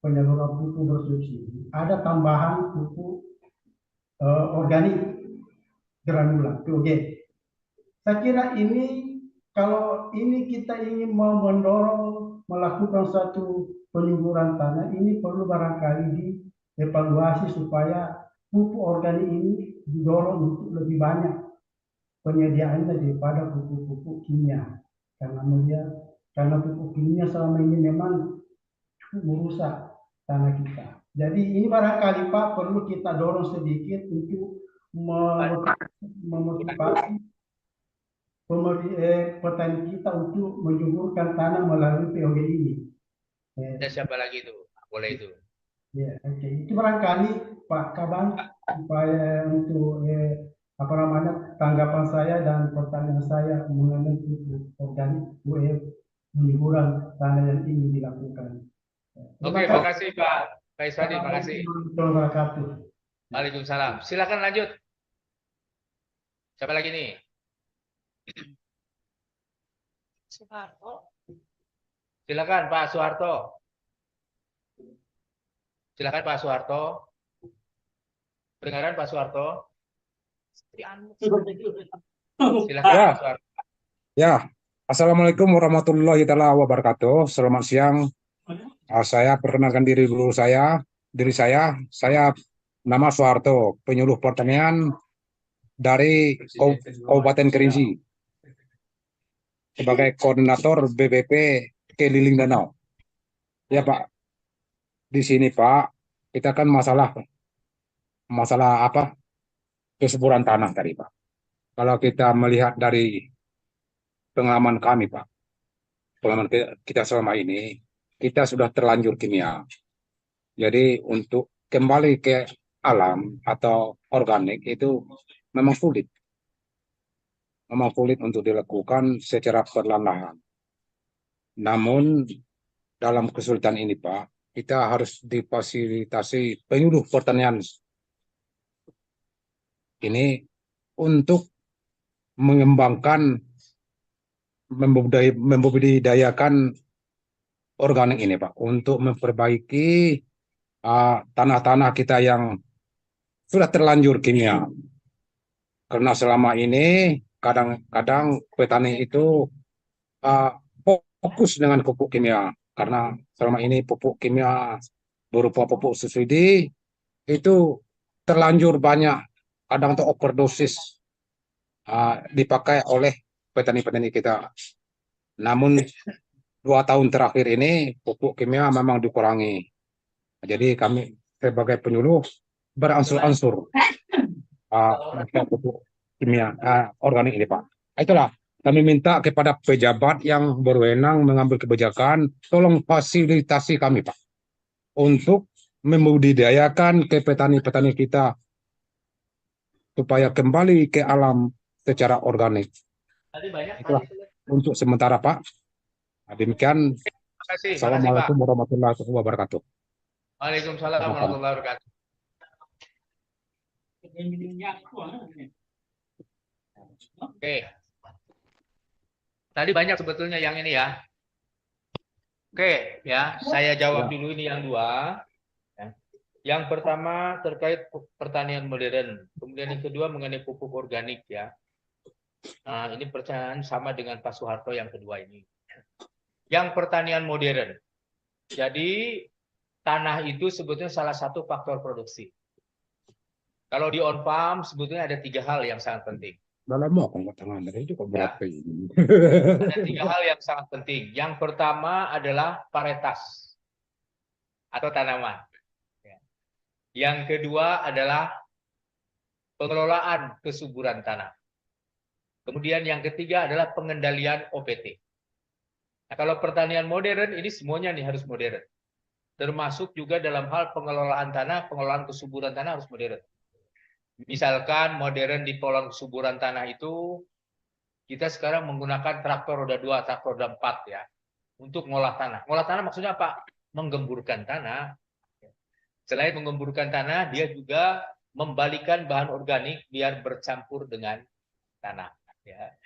penyaluran pupuk bersubsidi, ada tambahan pupuk organik granula (POG). Saya kira ini, kalau ini kita ingin mendorong melakukan suatu penyuburan tanah, ini perlu barangkali dievaluasi supaya pupuk organik ini didorong untuk lebih banyak penyediaannya daripada pupuk-pupuk kimia. Karena pupuk kimia selama ini memang merusak tanah kita. Jadi ini barangkali Pak perlu kita dorong sedikit untuk memotivasi petani kita untuk menyuburkan tanah melalui POG ini. Ada siapa lagi itu? Boleh itu. Ya, oke. Itu barangkali Pak Kaban supaya untuk tanggapan saya dan pertanyaan saya mengenai pupuk organik penyuburan tanah yang ingin dilakukan. Oke, makasih Pak Faisadi, makasih. Assalamualaikum warahmatullahi wabarakatuh. Waalaikumsalam. Silakan lanjut. Siapa lagi nih? Soeharto. Silakan Pak Soeharto. Silakan Pak Soeharto. Dengaran Pak Soeharto. Silakan Ya. Pak Soeharto. Ya, Assalamualaikum warahmatullahi wabarakatuh. Selamat siang. Saya perkenalkan diri saya nama Soeharto, penyuluh pertanian dari Kabupaten Kerinci sebagai koordinator BPP Keliling Danau. Ya Pak, di sini Pak, kita kan masalah apa? Kesuburan tanah tadi Pak. Kalau kita melihat dari pengalaman kami Pak, pengalaman kita selama ini, kita sudah terlanjur kimia. Jadi untuk kembali ke alam atau organik itu memang sulit. Memang sulit untuk dilakukan secara perlahan-lahan. Namun dalam kesulitan ini Pak, kita harus difasilitasi penyuluh pertanian ini untuk mengembangkan, membudidayakan organik ini Pak, untuk memperbaiki tanah-tanah kita yang sudah terlanjur kimia. Karena selama ini kadang-kadang petani itu fokus dengan pupuk kimia. Karena selama ini pupuk kimia berupa pupuk subsidi itu terlanjur banyak, kadang itu overdosis dipakai oleh petani-petani kita. Namun 2 tahun terakhir ini pupuk kimia memang dikurangi. Jadi kami sebagai penyuluh beransur-ansur pupuk kimia organik ini Pak. Itulah kami minta kepada pejabat yang berwenang mengambil kebijakan, tolong fasilitasi kami Pak untuk membudidayakan ke petani-petani kita supaya kembali ke alam secara organik. Itulah untuk sementara Pak. Demikian. Terima kasih. Assalamualaikum warahmatullahi wabarakatuh. Waalaikumsalam warahmatullahi wabarakatuh. Oke. Tadi banyak sebetulnya yang ini ya. Oke, ya, saya jawab dulu ini yang dua. Ya. Yang pertama terkait pertanian modern, kemudian yang kedua mengenai pupuk organik ya. Nah, ini pertanyaan sama dengan Pak Soeharto yang kedua ini. Yang pertanian modern. Jadi tanah itu sebetulnya salah satu faktor produksi. Kalau di on farm sebetulnya ada 3 hal yang sangat penting. Dalam mau tangan dari itu kok berat ini. Ada 3 hal yang sangat penting. Yang pertama adalah varietas atau tanaman. Yang kedua adalah pengelolaan kesuburan tanah. Kemudian yang ketiga adalah pengendalian OPT. Nah, kalau pertanian modern ini semuanya nih harus modern. Termasuk juga dalam hal pengelolaan tanah, pengelolaan kesuburan tanah harus modern. Misalkan modern di pengelolaan kesuburan tanah itu kita sekarang menggunakan traktor roda 2, traktor roda 4 ya untuk ngolah tanah. Ngolah tanah maksudnya apa? Menggemburkan tanah. Selain menggemburkan tanah, dia juga membalikan bahan organik biar bercampur dengan tanah. Ya.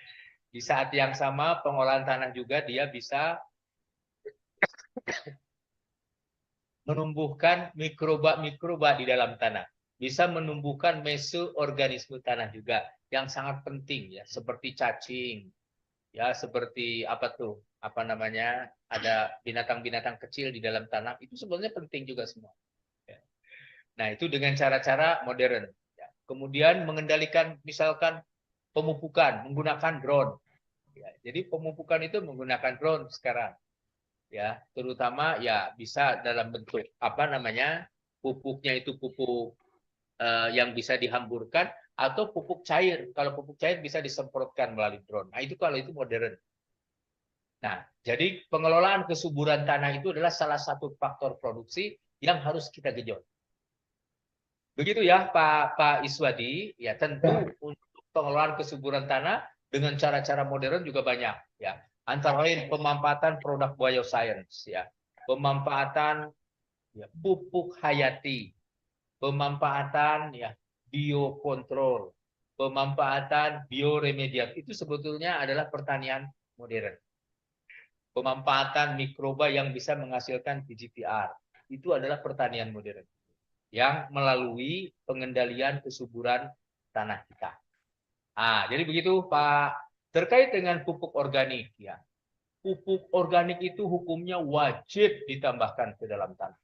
Di saat yang sama pengolahan tanah juga dia bisa menumbuhkan mikroba-mikroba di dalam tanah. Bisa menumbuhkan mesoorganisme tanah juga yang sangat penting ya, seperti cacing, ya seperti apa tuh? Apa namanya? Ada binatang-binatang kecil di dalam tanah itu sebenarnya penting juga semua. Ya. Nah, itu dengan cara-cara modern. Ya. Kemudian mengendalikan misalkan pemupukan menggunakan drone. Ya, jadi pemupukan itu menggunakan drone sekarang. Ya, terutama ya bisa dalam bentuk apa namanya? Pupuknya itu pupuk yang bisa dihamburkan atau pupuk cair. Kalau pupuk cair bisa disemprotkan melalui drone. Nah, itu kalau itu modern. Nah, jadi pengelolaan kesuburan tanah itu adalah salah satu faktor produksi yang harus kita genjot. Begitu ya, Pak Iswadi. Ya, tentu untuk pengelolaan kesuburan tanah dengan cara-cara modern juga banyak. Ya, antara lain pemanfaatan produk bioscience. Ya, pemanfaatan ya, pupuk hayati. Pemanfaatan ya biokontrol, pemanfaatan bioremediat itu sebetulnya adalah pertanian modern. Pemanfaatan mikroba yang bisa menghasilkan PGPR itu adalah pertanian modern yang melalui pengendalian kesuburan tanah kita. Jadi begitu Pak, terkait dengan pupuk organik ya. Pupuk organik itu hukumnya wajib ditambahkan ke dalam tanah.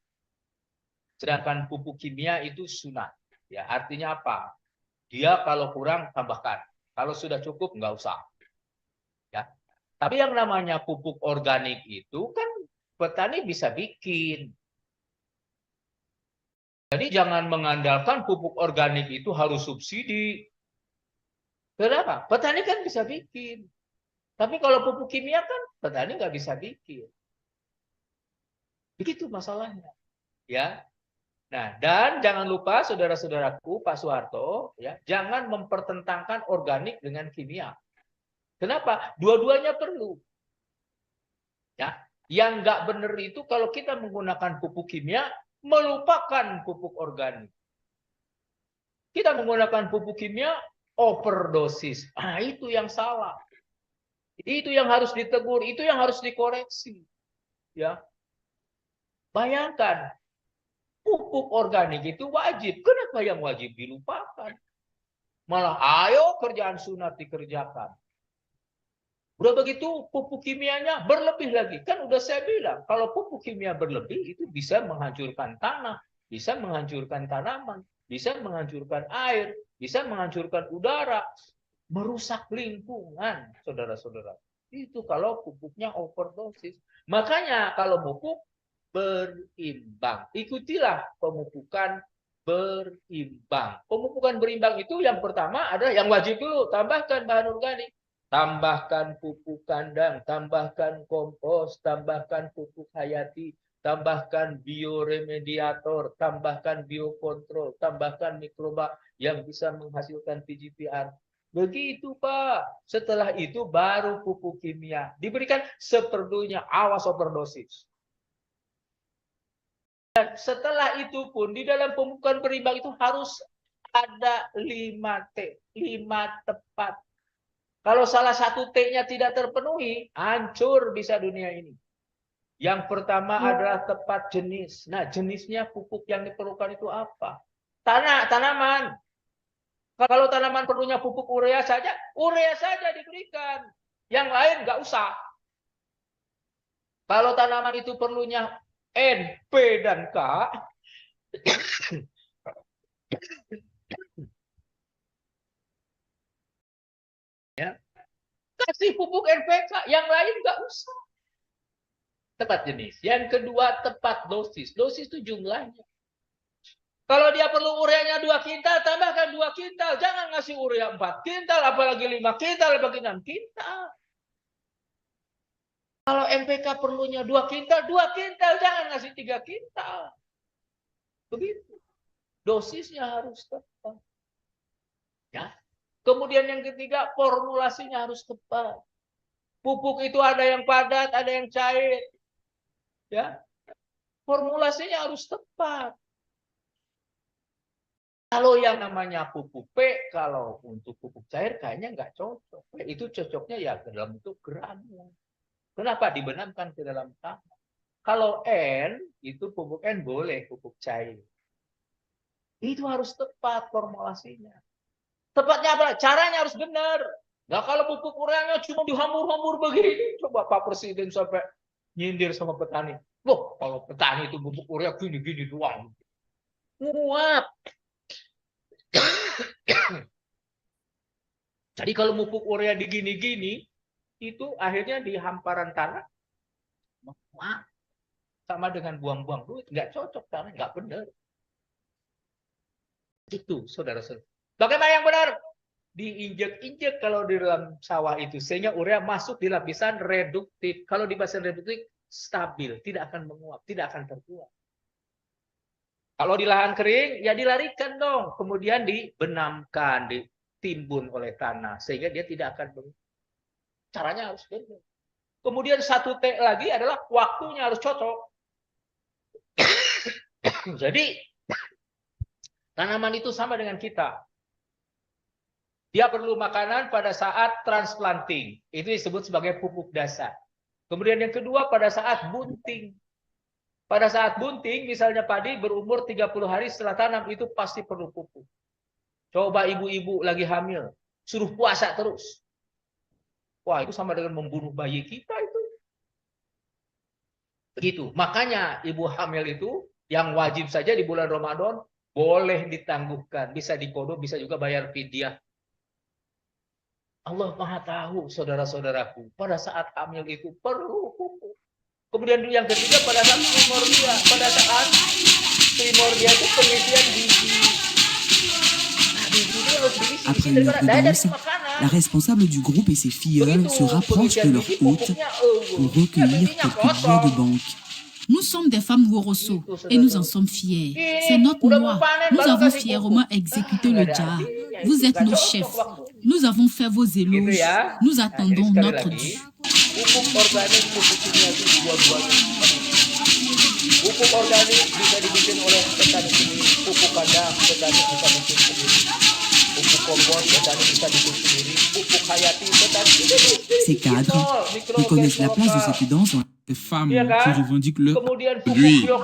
Sedangkan pupuk kimia itu sunat. Ya, artinya apa? Dia kalau kurang tambahkan. Kalau sudah cukup nggak usah. Ya. Tapi yang namanya pupuk organik itu kan petani bisa bikin. Jadi jangan mengandalkan pupuk organik itu harus subsidi. Kenapa? Petani kan bisa bikin. Tapi kalau pupuk kimia kan petani nggak bisa bikin. Begitu masalahnya. Ya. Nah, dan jangan lupa saudara-saudaraku, Pak Soeharto, ya, jangan mempertentangkan organik dengan kimia. Kenapa? Dua-duanya perlu. Ya, yang nggak benar itu kalau kita menggunakan pupuk kimia, melupakan pupuk organik. Kita menggunakan pupuk kimia, overdosis. Itu yang salah. Itu yang harus ditegur, itu yang harus dikoreksi. Ya, bayangkan. Pupuk organik itu wajib. Kenapa yang wajib dilupakan? Malah ayo kerjaan sunat dikerjakan. Udah begitu pupuk kimianya berlebih lagi. Kan udah saya bilang, kalau pupuk kimia berlebih itu bisa menghancurkan tanah, bisa menghancurkan tanaman, bisa menghancurkan air, bisa menghancurkan udara, merusak lingkungan, saudara-saudara. Itu kalau pupuknya overdosis. Makanya kalau pupuk berimbang. Ikutilah pemupukan berimbang. Pemupukan berimbang itu yang pertama adalah yang wajib dulu. Tambahkan bahan organik. Tambahkan pupuk kandang. Tambahkan kompos. Tambahkan pupuk hayati. Tambahkan bioremediator. Tambahkan biokontrol. Tambahkan mikroba yang bisa menghasilkan PGPR. Begitu Pak. Setelah itu baru pupuk kimia. Diberikan seperlunya. Awas overdosis. Dan setelah itu pun di dalam pemupukan berimbang itu harus ada 5T, 5 tepat. Kalau salah satu T-nya tidak terpenuhi, hancur bisa dunia ini. Yang pertama adalah tepat jenis. Nah, jenisnya pupuk yang diperlukan itu apa? Tanaman. Kalau tanaman perlunya pupuk urea saja diberikan. Yang lain nggak usah. Kalau tanaman itu perlunya N, P, dan K, ya, kasih pupuk NPK, yang lain nggak usah. Tepat jenis. Yang kedua, tepat dosis. Dosis itu jumlahnya. Kalau dia perlu ureanya 2 kintal, tambahkan 2 kintal. Jangan ngasih urea 4 kintal, apalagi 5 kintal, apalagi 6 kintal. Kalau NPK perlunya 2 kintal, 2 kintal. Jangan ngasih 3 kintal. Begitu. Dosisnya harus tepat. Ya. Kemudian yang ketiga, formulasinya harus tepat. Pupuk itu ada yang padat, ada yang cair. Ya. Formulasinya harus tepat. Kalau yang namanya pupuk P, kalau untuk pupuk cair kayaknya nggak cocok. Itu cocoknya ya dalam bentuk granul. Kenapa? Dibenamkan ke dalam tanah. Kalau N, itu pupuk N boleh pupuk cair. Itu harus tepat formulasinya. Tepatnya apa? Caranya harus benar. Nah kalau pupuk ureanya cuma dihambur-hambur begini, coba Pak Presiden sampai nyindir sama petani. Loh, kalau petani itu pupuk urea gini-gini doang. Nguap. Jadi kalau pupuk urea digini-gini, itu akhirnya di hamparan tanah, sama dengan buang-buang duit, nggak cocok karena nggak benar. Itu, saudara-saudara. Bagaimana yang benar? Diinjek-injek kalau di dalam sawah itu, sehingga urea masuk di lapisan reduktif. Kalau di lapisan reduktif, stabil, tidak akan menguap, tidak akan terbuang. Kalau di lahan kering, ya dilarikan dong, kemudian dibenamkan, ditimbun oleh tanah, sehingga dia tidak akan menguap. Caranya harus benar. Kemudian satu T lagi adalah waktunya harus cocok. Jadi tanaman itu sama dengan kita. Dia perlu makanan pada saat transplanting. Itu disebut sebagai pupuk dasar. Kemudian yang kedua pada saat bunting. Pada saat bunting, misalnya padi berumur 30 hari setelah tanam, itu pasti perlu pupuk. Coba ibu-ibu lagi hamil, suruh puasa terus. Wah, itu sama dengan membunuh bayi kita itu. Begitu. Makanya ibu hamil itu yang wajib saja di bulan Ramadan boleh ditangguhkan, bisa dikodok, bisa juga bayar fidyah. Allah Maha tahu, saudara-saudaraku, pada saat hamil itu perlu pupuk. Kemudian yang ketiga pada saat primordia, itu pengisian gizi. Après leur danse, la responsable du groupe et ses filleuls se rapprochent de leur hôte pour recueillir quelques billets de banque. Nous sommes des femmes Woroso et nous en sommes fiers. C'est notre loi. Nous avons fièrement exécuté le djar. Vous êtes nos chefs. Nous avons fait vos éloges. Nous attendons notre dû. Pupuk organik, pupuk kimia itu dua-duanya. Pupuk organik bisa dibikin oleh petani sendiri. Pupuk kandang petani bisa bikin sendiri. Pupuk kompos petani bisa bikin sendiri. Pupuk hayati petani sendiri. Ces cadres, ils connaissent la place de cette danse. Des femmes qui revendiquent leur produit. Il faut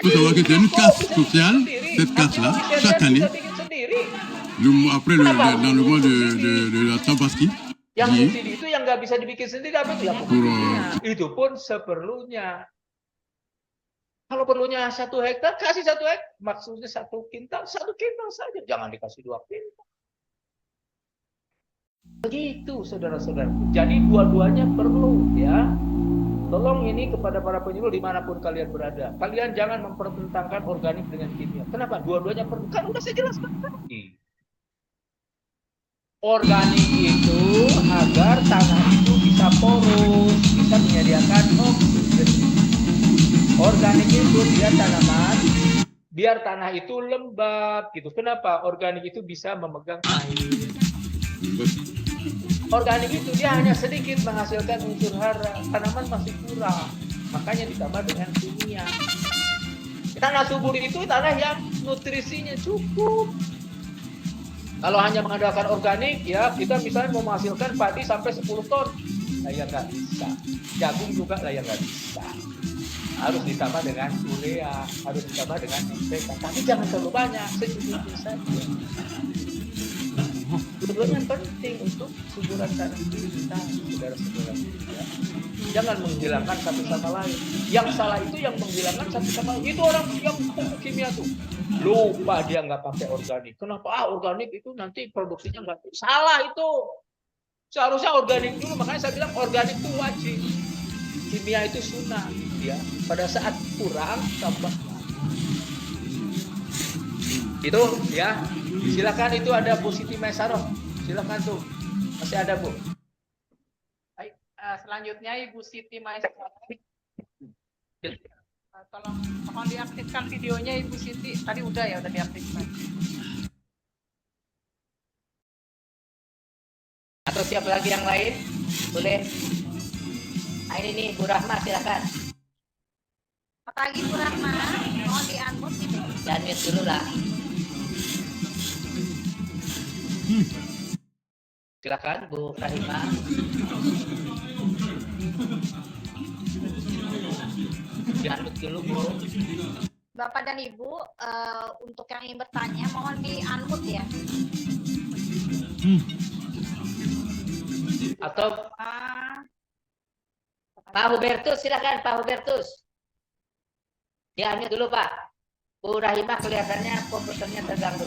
savoir que c'est une casse sociale, cette casse-là, chaque année, dans le mois de la Tabaski. Yang subsidi itu yang nggak bisa dibikin sendiri apa itu ya pupuknya. Itu pun seperlunya. Kalau perlunya 1 hektar, kasih 1 hektar. Maksudnya 1 kintal saja. Jangan dikasih 2 kintal. Begitu, saudara-saudara. Jadi dua-duanya perlu, ya. Tolong ini kepada para penyuluh dimanapun kalian berada. Kalian jangan mempertentangkan organik dengan kimia. Kenapa? Dua-duanya perlu. Kan udah saya jelaskan tadi. Organik itu agar tanah itu bisa porus, bisa menyediakan oksigen. Organik itu dia tanaman, biar tanah itu lembab gitu. Kenapa? Organik itu bisa memegang air. Organik itu dia hanya sedikit menghasilkan unsur hara, tanaman masih kurang, makanya ditambah dengan kimia. Tanah subur itu tanah yang nutrisinya cukup. Kalau hanya mengandalkan organik, ya kita misalnya mau menghasilkan padi sampai 10 ton, ya nggak bisa. Jagung juga ya nggak bisa. Harus ditambah dengan urea, harus ditambah dengan NPK. Tapi jangan terlalu banyak, secukupnya saja. Sebetulnya penting untuk suburan tanah kita, saudara-saudara. Ya. Jangan menghilangkan satu sama lain. Yang salah itu yang menghilangkan satu sama lain. Itu orang yang pupuk kimia tuh. Lupa dia nggak pakai organik. Kenapa? Organik itu nanti produksinya nggak. Salah itu. Seharusnya organik dulu. Makanya saya bilang organik itu wajib. Kimia itu sunnah. Ya. Pada saat kurang tambah. Itu ya. Silakan, itu ada Bu Siti Maisaroh. Silakan tuh. Masih ada, Bu. Baik, selanjutnya Ibu Siti Maisaroh. Tolong mohon diaktifkan videonya Ibu Siti. Tadi udah ya, udah diaktifkan. Atau siapa lagi yang lain? Boleh. Nah, ini nih Bu Rahma, silakan. Pagi Bu Rahma, mohon di-unmute ini. Di-unmute dulu lah. Silakan Bu Rahimah. Dianut dulu Bu. Bapak dan Ibu, untuk yang ingin bertanya mohon di-unmute ya. Atau Pak Hubertus, silakan Pak Hubertus. Diambil dulu Pak. Bu Rahimah kelihatannya komputernya terganggu.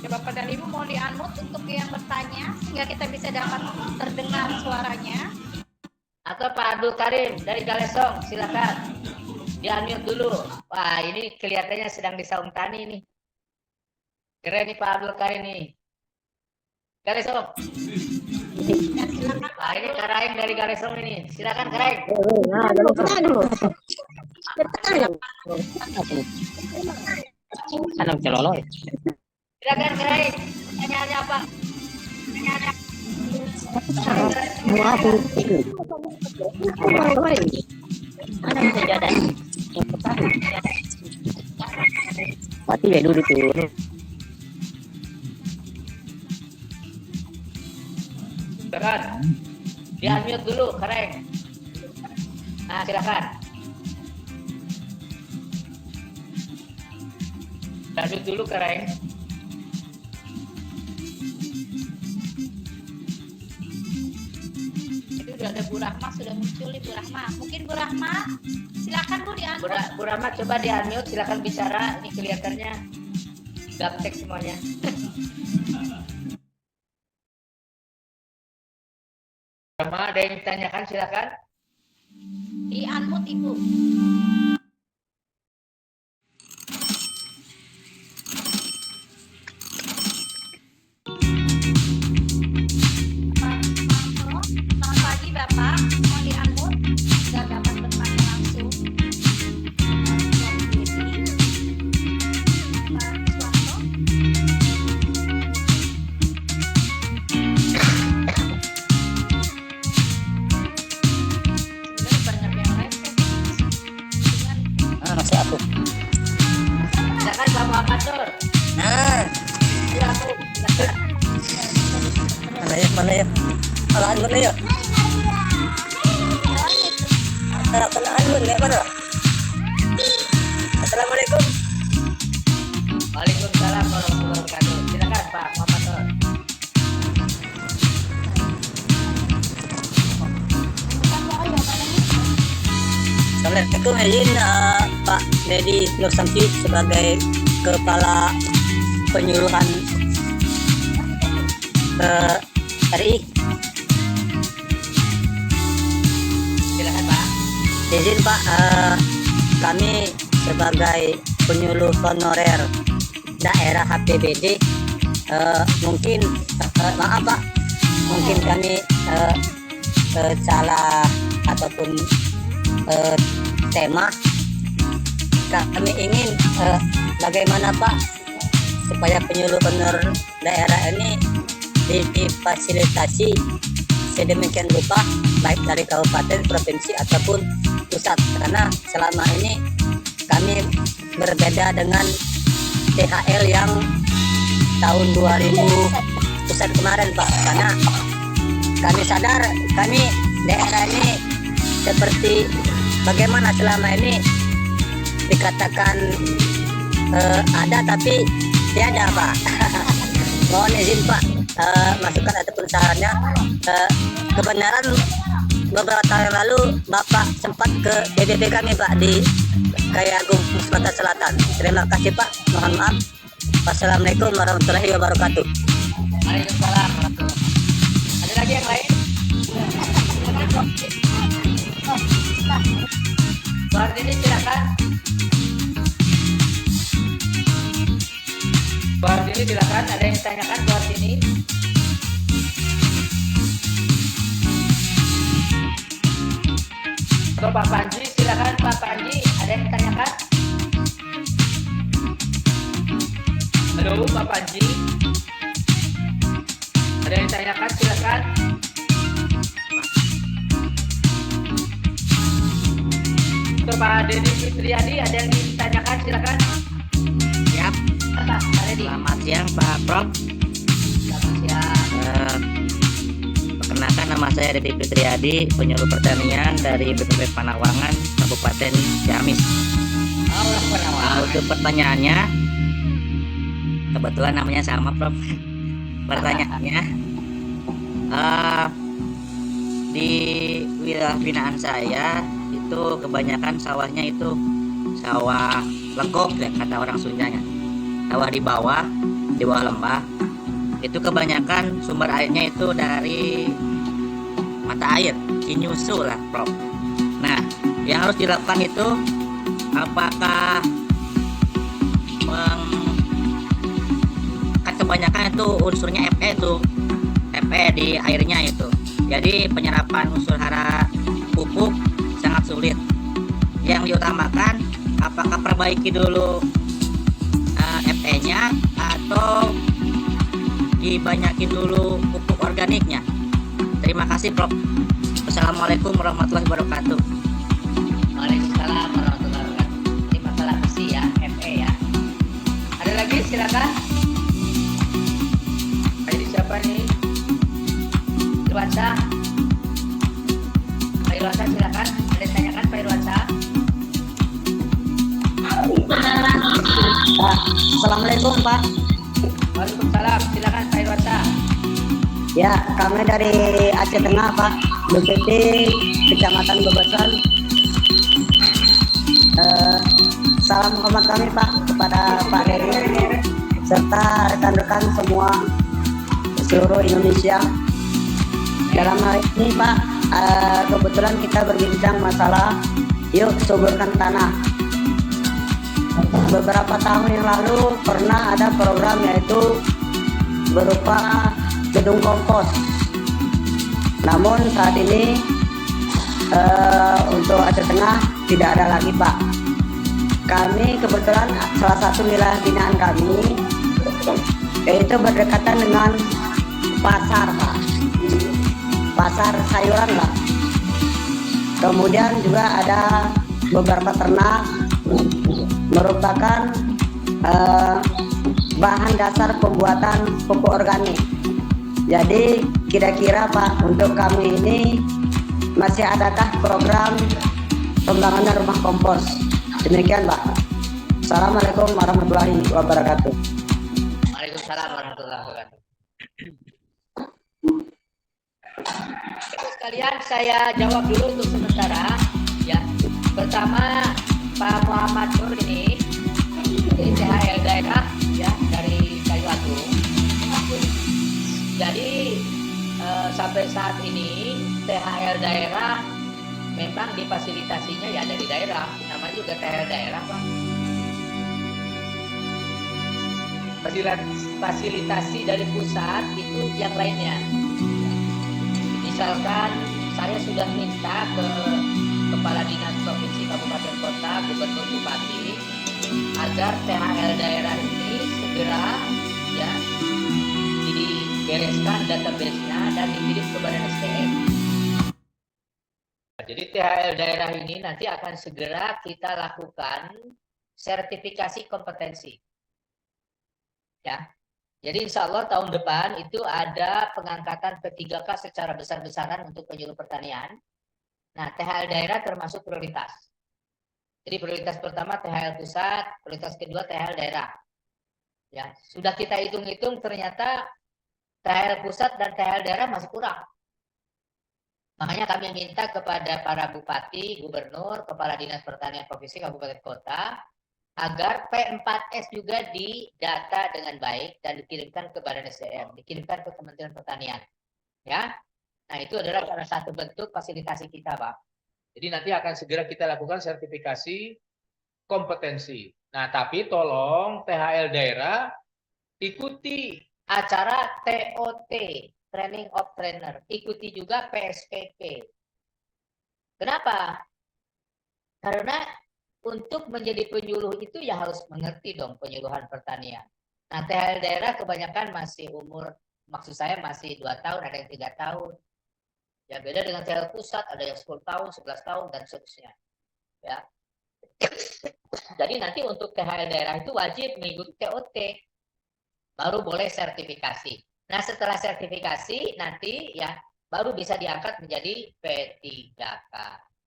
Ya, Bapak dan Ibu mohon di-unmute untuk yang bertanya sehingga kita bisa dapat terdengar suaranya. Atau Pak Abdul Karim dari Galesong, silakan. Diambil dulu. Wah, ini kelihatannya sedang di saung tani nih. Keren nih Pak Abdul Karim nih. Galesong. Nah, ini Karaeng dari Galesong ini. Silakan Karaeng. Anak celoloy. Silakan Karaeng. Pertanyaannya apa? Mati ya dulu tuh. Silakan. Di-unmute dulu, Karaeng. Nah, silakan. Di-unmute dulu, Karaeng. Itu udah ada Bu Rahma, sudah muncul nih Bu Rahma. Mungkin Bu Rahma, silakan Bu di-unmute. Bu Rahma coba di-unmute, silakan bicara. Ini kelihatannya gaptek semuanya. Sama ada yang ditanyakan, silakan. Di-unmute Ibu. Selamat pagi Bapak, mohon di-unmute agar dapat bertanya langsung. Pak Suwanto. Masih aku. Silakan Pak Muhammad Nur. Nah, Silakan. mana ya? Alaan mana ya? Alaan mana mana? Assalamualaikum. Waalaikumsalam warahmatullahi wabarakatuh. Silakan Pak Muhammad Nur. Assalamualaikum, izin Pak Dedi Nur Samsi sebagai Kepala Penyuluhan RI. Silakan Pak. Izin Pak, kami sebagai penyuluh honorer daerah HPBD mungkin maaf Pak, mungkin kami salah ataupun tema. Kami ingin bagaimana Pak supaya penyuluh honor daerah ini difasilitasi sedemikian rupa baik dari kabupaten, provinsi ataupun pusat, karena selama ini kami berbeda dengan THL yang tahun 2000 pusat kemarin Pak, karena kami sadar kami daerah ini seperti bagaimana selama ini dikatakan ada tapi tiada Pak. Mohon izin Pak, masukan ataupun sarannya. Kebenaran beberapa tahun yang lalu Bapak sempat ke DPP kami Pak di Kayagung, Sumatera Selatan. Terima kasih Pak, mohon maaf. Wassalamualaikum warahmatullahi wabarakatuh. Waalaikumsalam warahmatullahi wabarakatuh. Ada lagi yang lain? Bu Ardini silakan. Bu Ardini silakan. Ada yang ditanyakan Bu Ardini? Atau Pak Panji silakan Pak Panji. Ada yang ditanyakan? Halo Pak Panji. Ada yang ditanyakan silakan. Untuk Pak Deddy Fitriadi ada yang ditanyakan silakan. Siap. Pak Deddy. Selamat siang Pak Prof. Selamat siang. Perkenalkan, nama saya Dedi Fitriadi, penyuluh pertanian dari BPP Panawangan, Kabupaten Ciamis. Untuk pertanyaannya, kebetulan namanya sama Prof. Pertanyaannya, di wilayah binaan saya itu kebanyakan sawahnya itu sawah legok ya, kata orang Sundanya. Sawah di bawah lembah. Itu kebanyakan sumber airnya itu dari mata air, Cinyusu lah Prof. Nah, yang harus dilakukan itu apakah kan kebanyakan itu unsurnya Fe di airnya itu. Jadi penyerapan unsur hara pupuk sangat sulit. Yang diutamakan apakah perbaiki dulu Fe-nya atau dibanyakin dulu pupuk organiknya. Terima kasih Prof. Assalamualaikum warahmatullahi wabarakatuh. Waalaikumsalam warahmatullahi wabarakatuh. Ini masalah besi ya, Fe ya. Ada lagi silakan. Ini siapa nih? Irwansyah. Pak Irwansyah silakan. Ada yang tanyakan Pak Irwansyah? Assalamualaikum Pak. Waalaikumsalam. Silakan Pak Irwansyah. Ya, kami dari Aceh Tengah Pak, BPP Kecamatan Bebesan. Salam hormat kami Pak kepada Pak Heri serta rekan-rekan semua seluruh Indonesia. Dalam hal ini Pak, kebetulan kita berbincang masalah yuk suburkan tanah. Beberapa tahun yang lalu pernah ada program yaitu berupa gedung kompos. Namun saat ini untuk Aceh Tengah tidak ada lagi Pak. Kami kebetulan salah satu wilayah binaan kami yaitu berdekatan dengan pasar Pak, pasar sayuran Pak. Kemudian juga ada beberapa ternak, merupakan bahan dasar pembuatan pupuk organik. Jadi kira-kira Pak, untuk kami ini masih adakah program pembangunan rumah kompos? Demikian Pak. Assalamualaikum warahmatullahi wabarakatuh. Waalaikumsalam warahmatullahi wabarakatuh. Sekalian saya jawab dulu untuk sementara ya. Pertama, Pak Muhammad Nur ini THL daerah ya dari Kayu Agung. Jadi sampai saat ini THL daerah memang difasilitasinya ya dari daerah, namanya juga THL daerah Pak. Fasilitasi dari pusat itu yang lainnya. Misalkan saya sudah minta ke Kepala Dinas Provinsi Kabupaten Kota, Gubernur Bupati agar THL daerah ini segera ya dibereskan database-nya dan dikirim ke Badan SDM. Jadi THL daerah ini nanti akan segera kita lakukan sertifikasi kompetensi. Ya. Jadi insya Allah tahun depan itu ada pengangkatan P3K secara besar-besaran untuk penyuluh pertanian. Nah, THL daerah termasuk prioritas. Jadi prioritas pertama THL pusat, prioritas kedua THL daerah. Ya, sudah kita hitung-hitung ternyata THL pusat dan THL daerah masih kurang. Makanya kami minta kepada para bupati, gubernur, kepala dinas pertanian provinsi, kabupaten kota agar P4S juga didata dengan baik dan dikirimkan ke Badan SDM, dikirimkan ke Kementerian Pertanian. Ya. Nah, itu adalah salah satu bentuk fasilitasi kita, Pak. Jadi nanti akan segera kita lakukan sertifikasi kompetensi. Nah, tapi tolong THL daerah ikuti acara TOT, Training of Trainer. Ikuti juga PSPP. Kenapa? Karena untuk menjadi penyuluh itu ya harus mengerti dong penyuluhan pertanian. Nah, THL daerah kebanyakan masih umur, maksud saya masih 2 tahun, ada yang 3 tahun. Ya beda dengan THL pusat, ada yang 10 tahun, 11 tahun, dan seterusnya. Ya. Jadi nanti untuk THL daerah itu wajib mengikuti TOT. baru boleh sertifikasi. Nah, setelah sertifikasi nanti ya baru bisa diangkat menjadi P3K.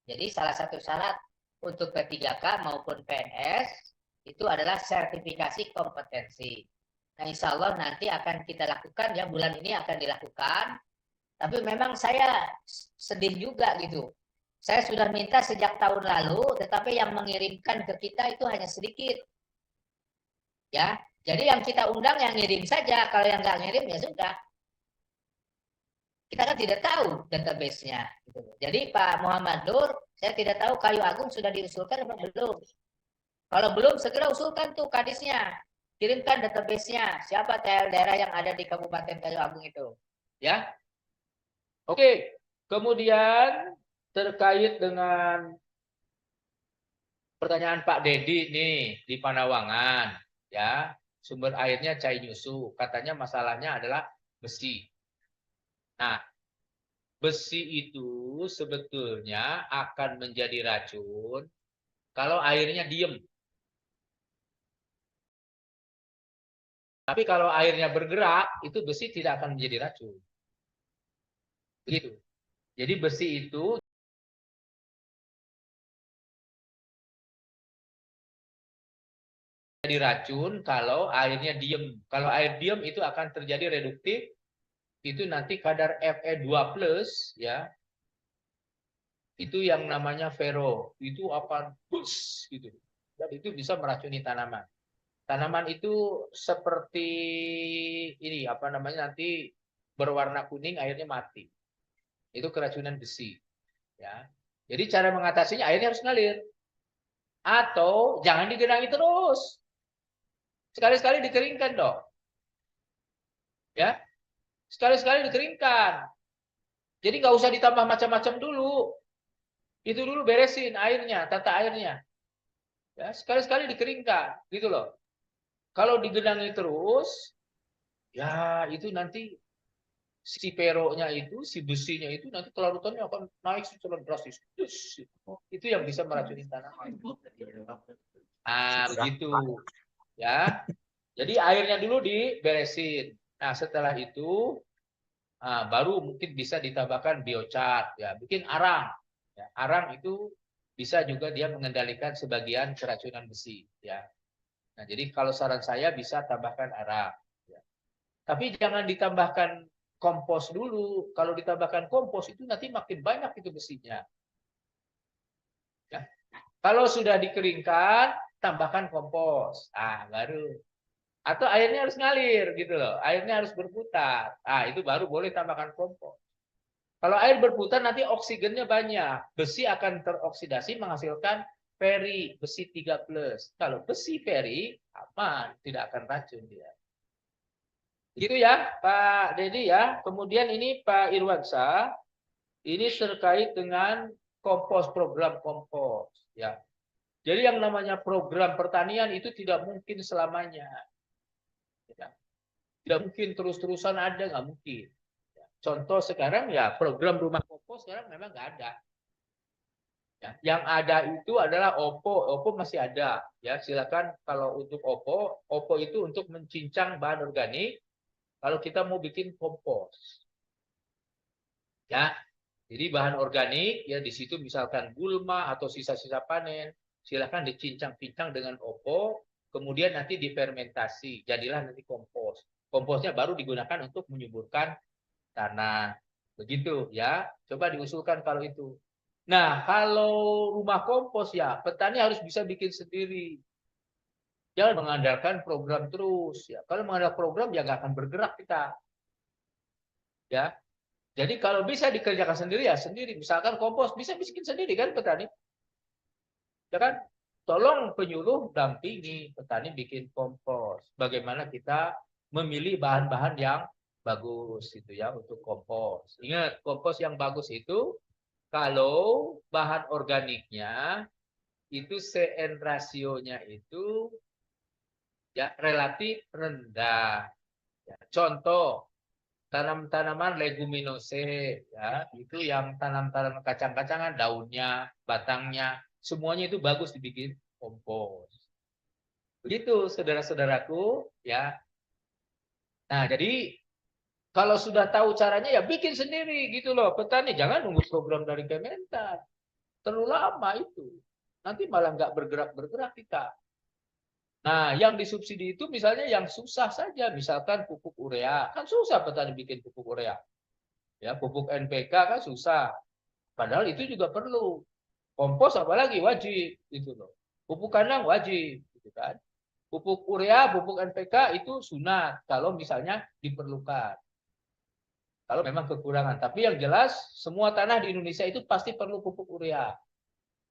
Jadi salah satu syarat untuk P3K maupun PNS itu adalah sertifikasi kompetensi. Nah, insya Allah nanti akan kita lakukan ya, bulan ini akan dilakukan. Tapi memang saya sedih juga gitu. Saya sudah minta sejak tahun lalu, tetapi yang mengirimkan ke kita itu hanya sedikit. Ya, jadi yang kita undang yang ngirim saja, kalau yang nggak ngirim ya sudah. Kita kan tidak tahu database-nya. Gitu. Jadi Pak Muhammad Nur, saya tidak tahu Kayu Agung sudah diusulkan atau belum. Kalau belum, segera usulkan tuh kadisnya. Kirimkan database-nya. Siapa daerah yang ada di Kabupaten Kayu Agung itu. Ya. Oke. Kemudian terkait dengan pertanyaan Pak Dedi nih di Panawangan. Ya. Sumber airnya Cai Nyusu. Katanya masalahnya adalah besi. Nah, besi itu sebetulnya akan menjadi racun kalau airnya diem. Tapi kalau airnya bergerak, itu besi tidak akan menjadi racun. Begitu. Jadi besi itu jadi racun kalau airnya diem. Kalau air diem itu akan terjadi reduktif. Itu nanti kadar Fe2+ ya. Itu yang namanya ferro. Itu akan bus gitu. Dan itu bisa meracuni tanaman. Tanaman itu seperti ini apa namanya nanti berwarna kuning airnya mati. Itu keracunan besi. Ya. Jadi cara mengatasinya airnya harus ngalir. Atau jangan digenangi terus. Sekali-sekali dikeringkan dong. Ya. Sekali-sekali dikeringkan. Jadi nggak usah ditambah macam-macam dulu. Itu dulu beresin airnya, tata airnya. Ya, sekali-sekali dikeringkan, gitu loh. Kalau digenangi terus, ya itu nanti si peronya itu, si besinya itu nanti kelarutannya akan naik secara drastis. Itu yang bisa meracuni tanaman. Begitu. Ya. Jadi airnya dulu diberesin. Nah, setelah itu baru mungkin bisa ditambahkan biocat, ya, bikin arang. Ya, arang itu bisa juga dia mengendalikan sebagian keracunan besi, ya. Nah, jadi kalau saran saya bisa tambahkan arang. Ya. Tapi jangan ditambahkan kompos dulu. Kalau ditambahkan kompos itu nanti makin banyak itu besinya. Ya. Kalau sudah dikeringkan, tambahkan kompos. Baru. Atau airnya harus ngalir gitu loh. Airnya harus berputar. Itu baru boleh tambahkan kompos. Kalau air berputar nanti oksigennya banyak. Besi akan teroksidasi menghasilkan Feri, besi 3+. Kalau besi Feri aman, tidak akan racun dia. Gitu ya Pak Dedi ya. Kemudian ini Pak Irwansyah. Ini terkait dengan kompos, program kompos ya. Jadi yang namanya program pertanian itu tidak mungkin selamanya. Tidak mungkin terus-terusan ada, nggak mungkin. Contoh sekarang ya program rumah kompos sekarang memang nggak ada. Ya, yang ada itu adalah OPO masih ada. Ya silakan kalau untuk OPO itu untuk mencincang bahan organik. Kalau kita mau bikin kompos, ya jadi bahan organik ya di situ misalkan gulma atau sisa-sisa panen, silakan dicincang-cincang dengan OPO. Kemudian nanti difermentasi, jadilah nanti kompos. Komposnya baru digunakan untuk menyuburkan tanah. Begitu ya. Coba diusulkan kalau itu. Nah, kalau rumah kompos ya, petani harus bisa bikin sendiri. Jangan mengandalkan program terus ya. Kalau mengandalkan program ya nggak akan bergerak kita. Ya. Jadi kalau bisa dikerjakan sendiri ya sendiri. Misalkan kompos bisa bikin sendiri kan petani. Ya kan? Tolong penyuluh dampingi petani bikin kompos. Bagaimana kita memilih bahan-bahan yang bagus itu ya untuk kompos. Ingat, kompos yang bagus itu kalau bahan organiknya itu CN rasionya itu ya relatif rendah. Ya, contoh tanam-tanaman leguminose ya, itu yang tanam-tanaman kacang-kacangan, daunnya, batangnya, semuanya itu bagus dibikin kompos. Begitu saudara-saudaraku ya. Nah, jadi kalau sudah tahu caranya ya bikin sendiri gitu loh. Petani jangan nunggu program dari Kementan. Terlalu lama itu. Nanti malah nggak bergerak-bergerak kita. Nah, yang disubsidi itu misalnya yang susah saja. Misalkan pupuk urea. Kan susah petani bikin pupuk urea. Ya, pupuk NPK kan susah. Padahal itu juga perlu. Kompos apalagi wajib gitu loh. Pupuk kandang wajib gitu kan. Pupuk urea, pupuk NPK itu sunat kalau misalnya diperlukan. Kalau memang kekurangan. Tapi yang jelas semua tanah di Indonesia itu pasti perlu pupuk urea.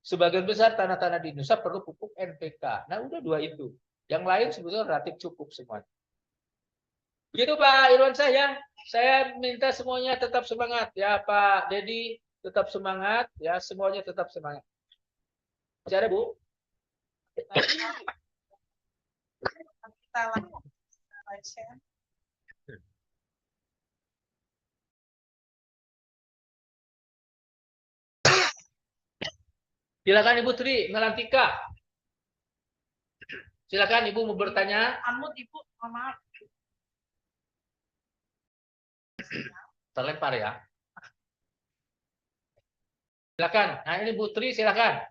Sebagian besar tanah-tanah di Indonesia perlu pupuk NPK. Nah udah dua itu. Yang lain sebetulnya relatif cukup semuanya. Begitu Pak Irwan saya. Saya minta semuanya tetap semangat. Ya Pak Dedi tetap semangat. Ya semuanya tetap semangat. Masih ada Bu? Kita langsung. Silakan Ibu Tri Melantika. Silakan Ibu mau bertanya. Unmute Ibu, maaf. Terlempar ya. Silakan. Nah ini Bu Tri silakan.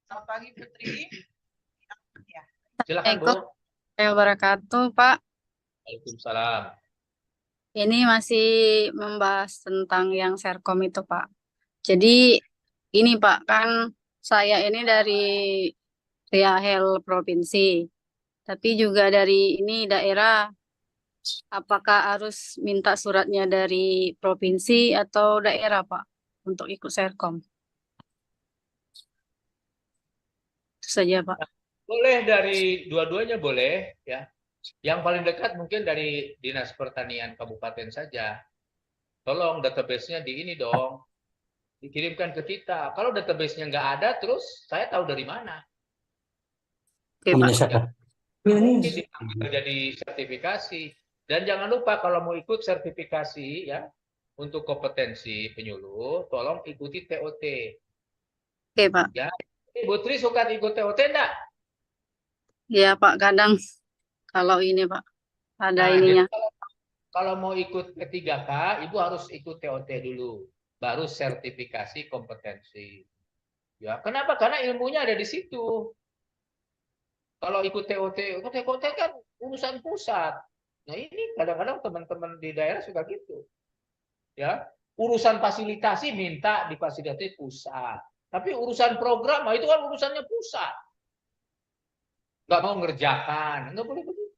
Selamat pagi Putri. Ya. Silakan Bu. Wabarakatuh Pak. Waalaikumsalam. Ini masih membahas tentang yang Serkom itu Pak. Jadi ini Pak, kan saya ini dari Riahel Provinsi, tapi juga dari ini daerah. Apakah harus minta suratnya dari provinsi atau daerah Pak untuk ikut Serkom? Itu saja Pak. Boleh dari dua-duanya boleh ya. Yang paling dekat mungkin dari Dinas Pertanian Kabupaten saja. Tolong database-nya di ini dong. Dikirimkan ke kita. Kalau database-nya nggak ada, terus saya tahu dari mana. Oke, Pak. Mungkin jadi sertifikasi. Dan jangan lupa kalau mau ikut sertifikasi ya untuk kompetensi penyuluh, tolong ikuti TOT. Oke Pak. Ya, Ibu Tri suka ikut TOT enggak? Iya Pak, kadang kalau ini Pak ada Nah, ininya. kalau mau ikut P3K, Ibu harus ikut TOT dulu, baru sertifikasi kompetensi. Ya, kenapa? Karena ilmunya ada di situ. Kalau ikut TOT kan urusan pusat. Nah, ini kadang-kadang teman-teman di daerah suka gitu. Ya, urusan fasilitasi minta difasilitasi pusat. Tapi urusan program, nah itu kan urusannya pusat. Nggak mau ngerjakan, nggak boleh begitu.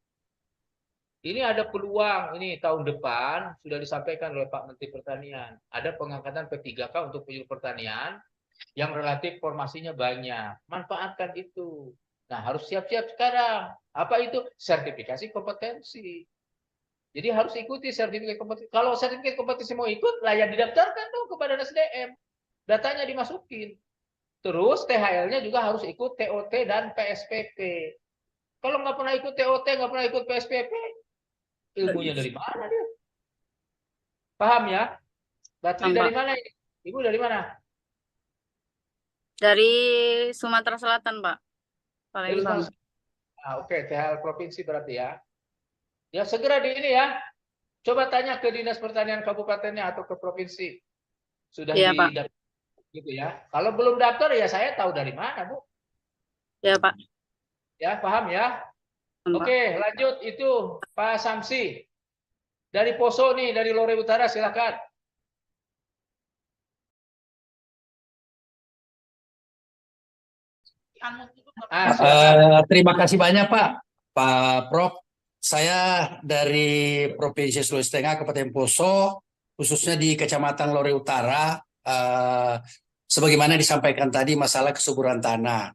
Ini ada peluang, ini tahun depan sudah disampaikan oleh Pak Menteri Pertanian. Ada pengangkatan P3K untuk penyuluh pertanian yang relatif formasinya banyak. Manfaatkan itu. Nah, harus siap-siap sekarang. Apa itu? Sertifikasi kompetensi. Jadi harus ikuti sertifikat kompetensi. Kalau sertifikat kompetensi mau ikut, layak didaftarkan tuh kepada SDM. Datanya dimasukin. Terus THL-nya juga harus ikut TOT dan PSPP. Kalau nggak pernah ikut TOT, nggak pernah ikut PSPP, ilmunya dari mana dia? Paham ya? Batri dari mana ini? Ibu dari mana? Dari Sumatera Selatan, Pak. Palembang. Nah, oke, THL provinsi berarti ya. Ya segera di ini ya. Coba tanya ke Dinas Pertanian Kabupatennya atau ke provinsi. Sudah ya, didaftar gitu ya. Kalau belum daftar ya saya tahu dari mana, Bu. Ya, Pak. Ya, paham ya? Oke, lanjut itu Pak Samsi. Dari Poso nih, dari Lore Utara silakan. Terima kasih banyak Pak Prof. Saya dari Provinsi Sulawesi Tengah, Kabupaten Poso, khususnya di Kecamatan Lore Utara, sebagaimana disampaikan tadi masalah kesuburan tanah.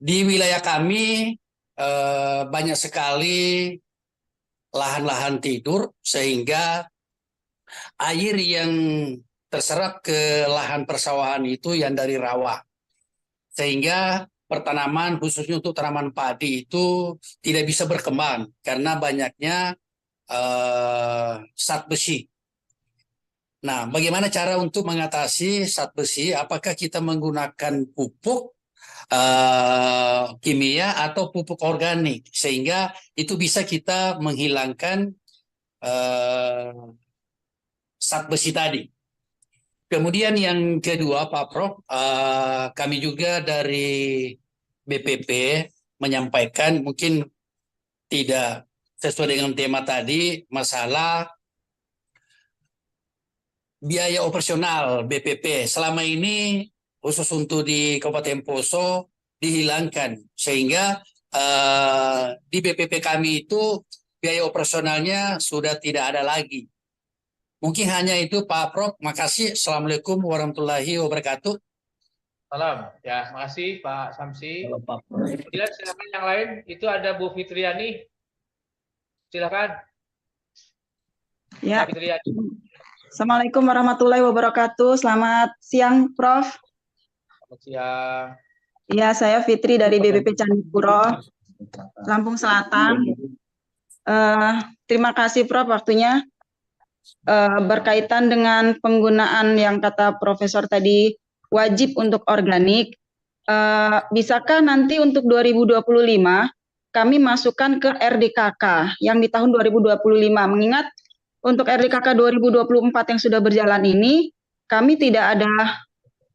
Di wilayah kami banyak sekali lahan-lahan tidur sehingga air yang terserap ke lahan persawahan itu yang dari rawa. Sehingga pertanaman khususnya untuk tanaman padi itu tidak bisa berkembang karena banyaknya zat besi. Nah, bagaimana cara untuk mengatasi zat besi? Apakah kita menggunakan pupuk pupuk kimia atau pupuk organik, sehingga itu bisa kita menghilangkan zat besi tadi. Kemudian yang kedua, Pak Prof, kami juga dari BPP menyampaikan, mungkin tidak sesuai dengan tema tadi, masalah biaya operasional BPP. Selama ini khusus untuk di Kabupaten Poso dihilangkan, sehingga di BPP kami itu biaya operasionalnya sudah tidak ada lagi. Mungkin hanya itu Pak Prof. Makasih. Assalamualaikum warahmatullahi wabarakatuh. Salam. Ya, makasih Pak Samsi. Kemudian silakan yang lain. Itu ada Bu Fitriani. Silakan. Ya. Bu Fitriani. Assalamualaikum warahmatullahi wabarakatuh. Selamat siang, Prof. Selamat siang. Ya, saya Fitri dari BPP Candipuro, Lampung Selatan. Terima kasih, Prof, waktunya. Berkaitan dengan penggunaan yang kata Profesor tadi wajib untuk organik, bisakah nanti untuk 2025 kami masukkan ke RDKK yang di tahun 2025, mengingat untuk RDKK 2024 yang sudah berjalan ini kami tidak ada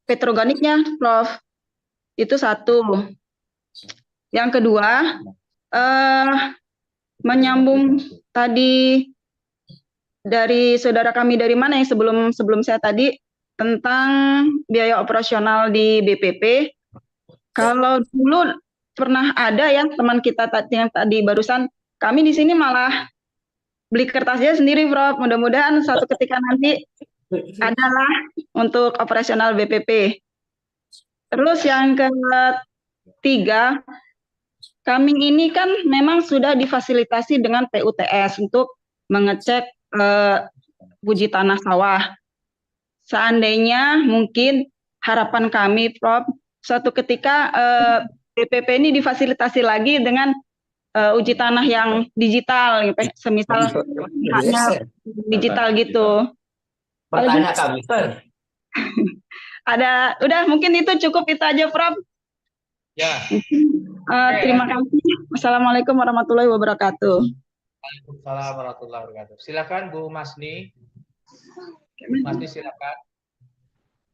petroorganiknya, Prof. Itu satu. Yang kedua, menyambung tadi dari saudara kami dari mana yang sebelum saya tadi tentang biaya operasional di BPP. Kalau dulu pernah ada ya teman kita yang tadi barusan, kami di sini malah beli kertasnya sendiri, Prof. Mudah-mudahan suatu ketika nanti adalah untuk operasional BPP. Terus yang ketiga, kami ini kan memang sudah difasilitasi dengan PUTS untuk mengecek uji tanah sawah. Seandainya mungkin harapan kami, Prof, suatu ketika BPP ini difasilitasi lagi dengan uji tanah yang digital, semisal digital gitu. Pertanyaan kami, ada, udah mungkin itu cukup itu aja, Prof. Ya. Terima kasih. Assalamualaikum warahmatullahi wabarakatuh. Waalaikumsalam warahmatullahi wabarakatuh. Silakan Bu Masni. Masni silakan.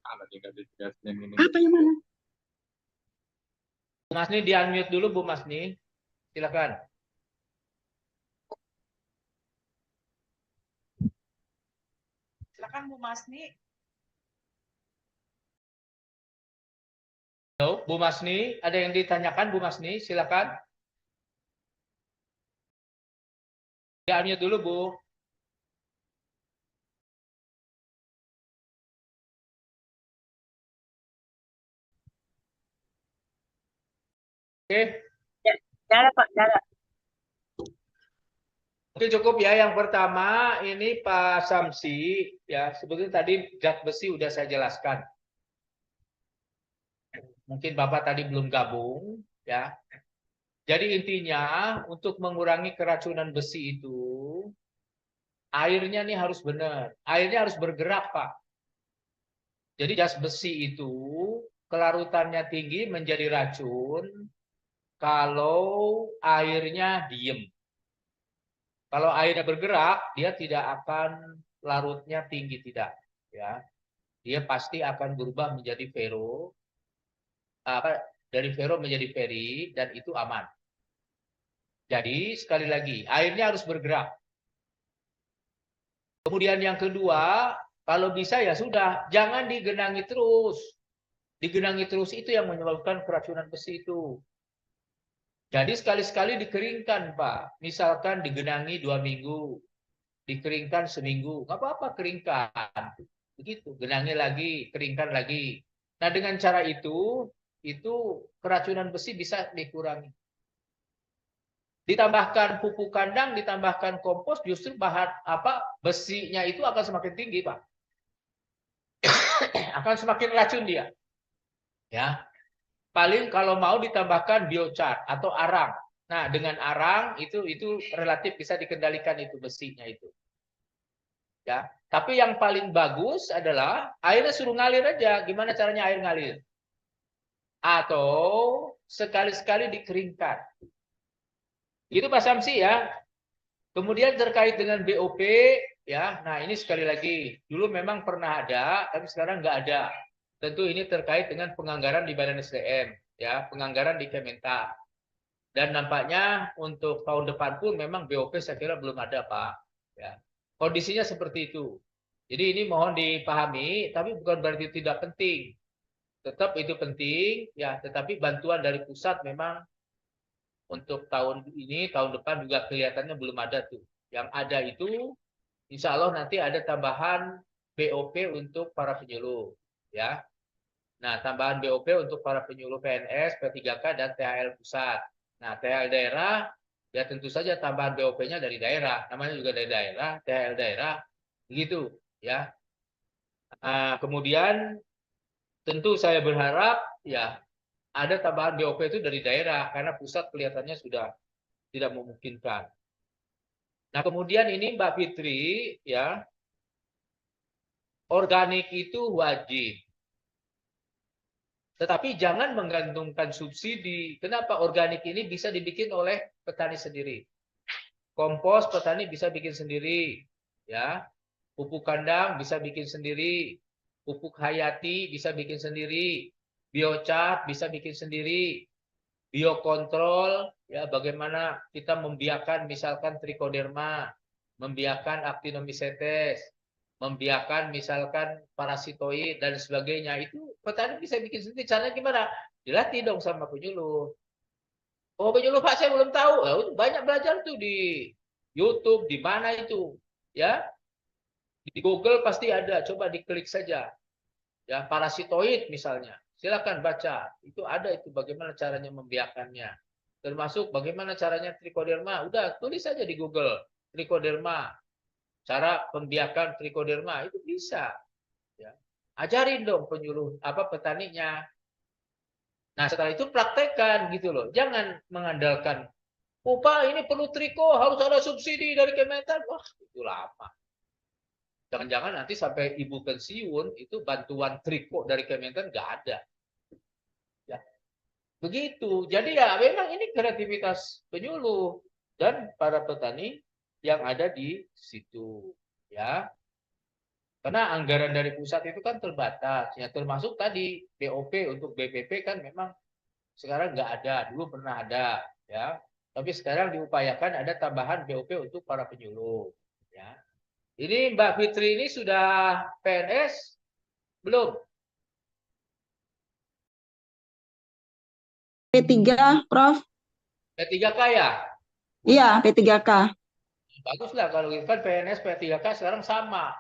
Apa yang mana? Bu Masni di-unmute dulu Bu Masni. Silakan. Silakan Bu Masni. Halo, Bu Masni, ada yang ditanyakan Bu Masni? Silakan. Di-unmute dulu, Bu. Oke. Ya, ada Pak, ada. Oke, cukup ya. Yang pertama ini Pak Samsi, ya sebetulnya tadi zat besi udah saya jelaskan. Mungkin Bapak tadi belum gabung, ya. Jadi intinya untuk mengurangi keracunan besi itu, airnya nih harus benar. Airnya harus bergerak, Pak. Jadi zat besi itu kelarutannya tinggi menjadi racun kalau airnya diem. Kalau airnya bergerak, dia tidak akan larutnya tinggi, tidak. Ya, dia pasti akan berubah menjadi fero. Dari fero menjadi feri, dan itu aman. Jadi sekali lagi airnya harus bergerak. Kemudian yang kedua, kalau bisa ya sudah, jangan digenangi terus. Digenangi terus itu yang menyebabkan keracunan besi itu. Jadi sekali-sekali dikeringkan, Pak. Misalkan digenangi 2 minggu, dikeringkan seminggu, nggak apa-apa keringkan. Begitu, genangi lagi, keringkan lagi. Nah dengan cara itu keracunan besi bisa dikurangi. Ditambahkan pupuk kandang, ditambahkan kompos, justru besinya itu akan semakin tinggi, Pak. Akan semakin racun dia. Ya. Paling kalau mau ditambahkan biochar atau arang. Nah, dengan arang itu relatif bisa dikendalikan itu besinya itu. Ya. Tapi yang paling bagus adalah airnya suruh ngalir aja. Gimana caranya air ngalir? atau sekali-sekali dikeringkan. Itu Pak Samsi ya. Kemudian terkait dengan BOP ya. Nah, ini sekali lagi dulu memang pernah ada, tapi sekarang nggak ada. Tentu ini terkait dengan penganggaran di Badan SDM ya, penganggaran di Kementan. Dan nampaknya untuk tahun depan pun memang BOP saya kira belum ada, Pak. Ya. Kondisinya seperti itu. Jadi ini mohon dipahami, tapi bukan berarti tidak penting. Tetap itu penting, ya. Tetapi bantuan dari pusat memang untuk tahun ini, tahun depan juga kelihatannya belum ada tuh. Yang ada itu, insya Allah nanti ada tambahan BOP untuk para penyuluh, ya. Nah, tambahan BOP untuk para penyuluh PNS, P3K, dan THL pusat. Nah, THL daerah, ya tentu saja tambahan BOP-nya dari daerah. Namanya juga dari daerah, THL daerah, begitu ya. Nah, kemudian tentu saya berharap ya ada tambahan BOP itu dari daerah, karena pusat kelihatannya sudah tidak memungkinkan. Nah, kemudian ini Mbak Fitri, ya, organik itu wajib. Tetapi jangan menggantungkan subsidi. Kenapa? Organik ini bisa dibikin oleh petani sendiri. Kompos petani bisa bikin sendiri, ya. Pupuk kandang bisa bikin sendiri. Pupuk hayati bisa bikin sendiri. Biocat bisa bikin sendiri. Biokontrol, ya, bagaimana kita membiarkan misalkan trichoderma, membiarkan actinomycetes, membiarkan misalkan parasitoid dan sebagainya. Itu petani bisa bikin sendiri. Caranya gimana? Dilatih dong sama penyuluh. Oh, penyuluh Pak saya belum tahu. Banyak belajar tuh di YouTube, di mana itu, ya. Di Google pasti ada. Coba diklik saja. Ya, parasitoid misalnya. Silakan baca. Itu ada itu bagaimana caranya membiarkannya. Termasuk bagaimana caranya trichoderma. Udah tulis saja di Google. Trichoderma. Cara pembiakan trichoderma itu bisa, ya. Ajarin dong penyuluh petaninya. Nah, setelah itu praktekkan gitu loh. Jangan mengandalkan, oh Pak ini perlu triko harus ada subsidi dari Kementan. Wah, itu lama. Jangan-jangan nanti sampai ibu pensiun itu bantuan triko dari Kementan nggak ada. Ya. Begitu. Jadi ya memang ini kreativitas penyuluh dan para petani yang ada di situ, ya. Karena anggaran dari pusat itu kan terbatas, ya, termasuk tadi BOP untuk BPP kan memang sekarang nggak ada, dulu pernah ada, ya. Tapi sekarang diupayakan ada tambahan BOP untuk para penyuluh, ya. Ini Mbak Fitri ini sudah PNS belum? P3, Prof. P3K ya? Iya, P3K. Baguslah kalau gitu kan PNS P3K sekarang sama.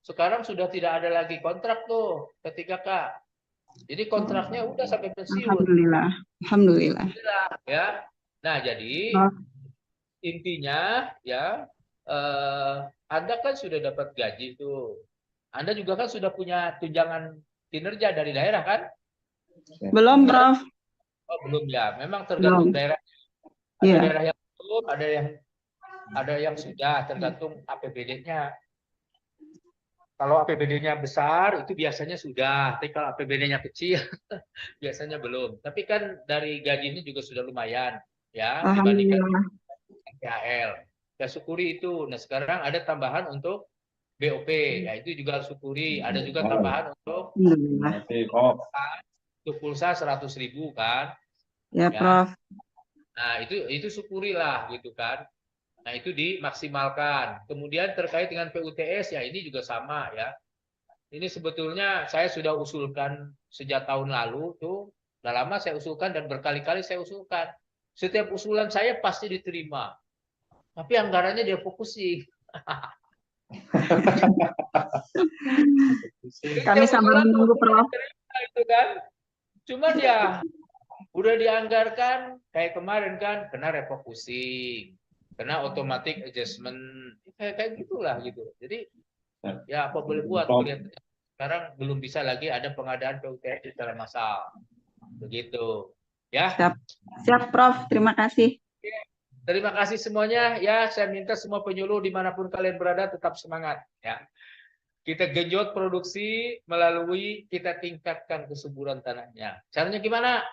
Sekarang sudah tidak ada lagi kontrak tuh P3K. Jadi kontraknya udah sampai pensiun. Alhamdulillah. Alhamdulillah. Ya. Nah, jadi intinya ya Anda kan sudah dapat gaji tuh. Anda juga kan sudah punya tunjangan kinerja dari daerah kan? Belum, Prof. Oh, belum ya. Memang tergantung daerah. Ada daerah yang belum, ada yang sudah, tergantung APBD-nya. Kalau APBD-nya besar, itu biasanya sudah. Tapi kalau APBD-nya kecil, biasanya belum. Tapi kan dari gajinya juga sudah lumayan, ya, dibandingkan THL. Ya syukuri itu. Nah, sekarang ada tambahan untuk BOP, ya itu juga harus syukuri. Ada juga tambahan untuk pulsa 100.000 kan? Ya, Prof. Nah, itu syukurilah gitu kan. Nah, itu dimaksimalkan. Kemudian terkait dengan PUTS ya ini juga sama ya. Ini sebetulnya saya sudah usulkan sejak tahun lalu tuh. Udah lama saya usulkan dan berkali-kali saya usulkan. Setiap usulan saya pasti diterima. Tapi anggarannya dia fokusin. Kami sambil menunggu, Prof. Itu kan. Cuman ya udah dianggarkan kayak kemarin kan kena refocusing. Kena automatic adjustment, kayak gitulah gitu. Jadi ya apa boleh buat. Sekarang belum bisa lagi ada pengadaan PUTS secara massal. Begitu. Ya. Siap, Prof. Terima kasih. Terima kasih semuanya. Ya, saya minta semua penyuluh dimanapun kalian berada tetap semangat. Ya. Kita genjot produksi melalui kita tingkatkan kesuburan tanahnya. Caranya gimana?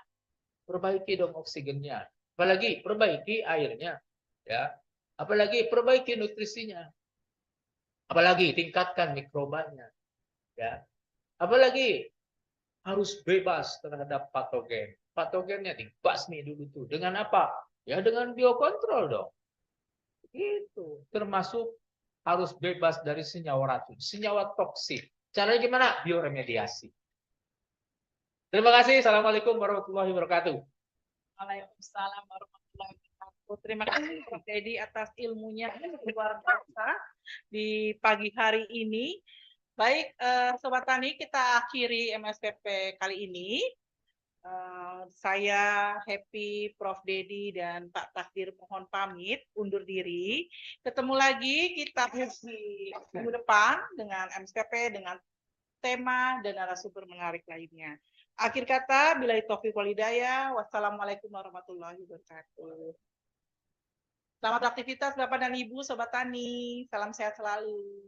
Perbaiki dong oksigennya. Apalagi perbaiki airnya, ya. Apalagi perbaiki nutrisinya. Apalagi tingkatkan mikrobanya, ya. Apalagi harus bebas terhadap patogen. Patogennya dibasmi dulu tuh. Dengan apa? Ya dengan biokontrol dong. Itu termasuk harus bebas dari senyawa racun, senyawa toksik. Caranya gimana? Bioremediasi. Terima kasih. Assalamualaikum warahmatullahi wabarakatuh. Waalaikumsalam warahmatullahi wabarakatuh. Terima kasih Prof. Dedi atas ilmunya yang luar biasa di pagi hari ini. Baik, Sobat Tani, kita akhiri MSPP kali ini. Saya Happy, Prof. Dedi, dan Pak Takdir mohon pamit, undur diri. Ketemu lagi kita di minggu depan dengan MSPP, dengan tema dan narasumber menarik lainnya. Akhir kata, billahi taufiq wal hidayah. Wassalamualaikum warahmatullahi wabarakatuh. Selamat aktivitas Bapak dan Ibu, Sobat Tani. Salam sehat selalu.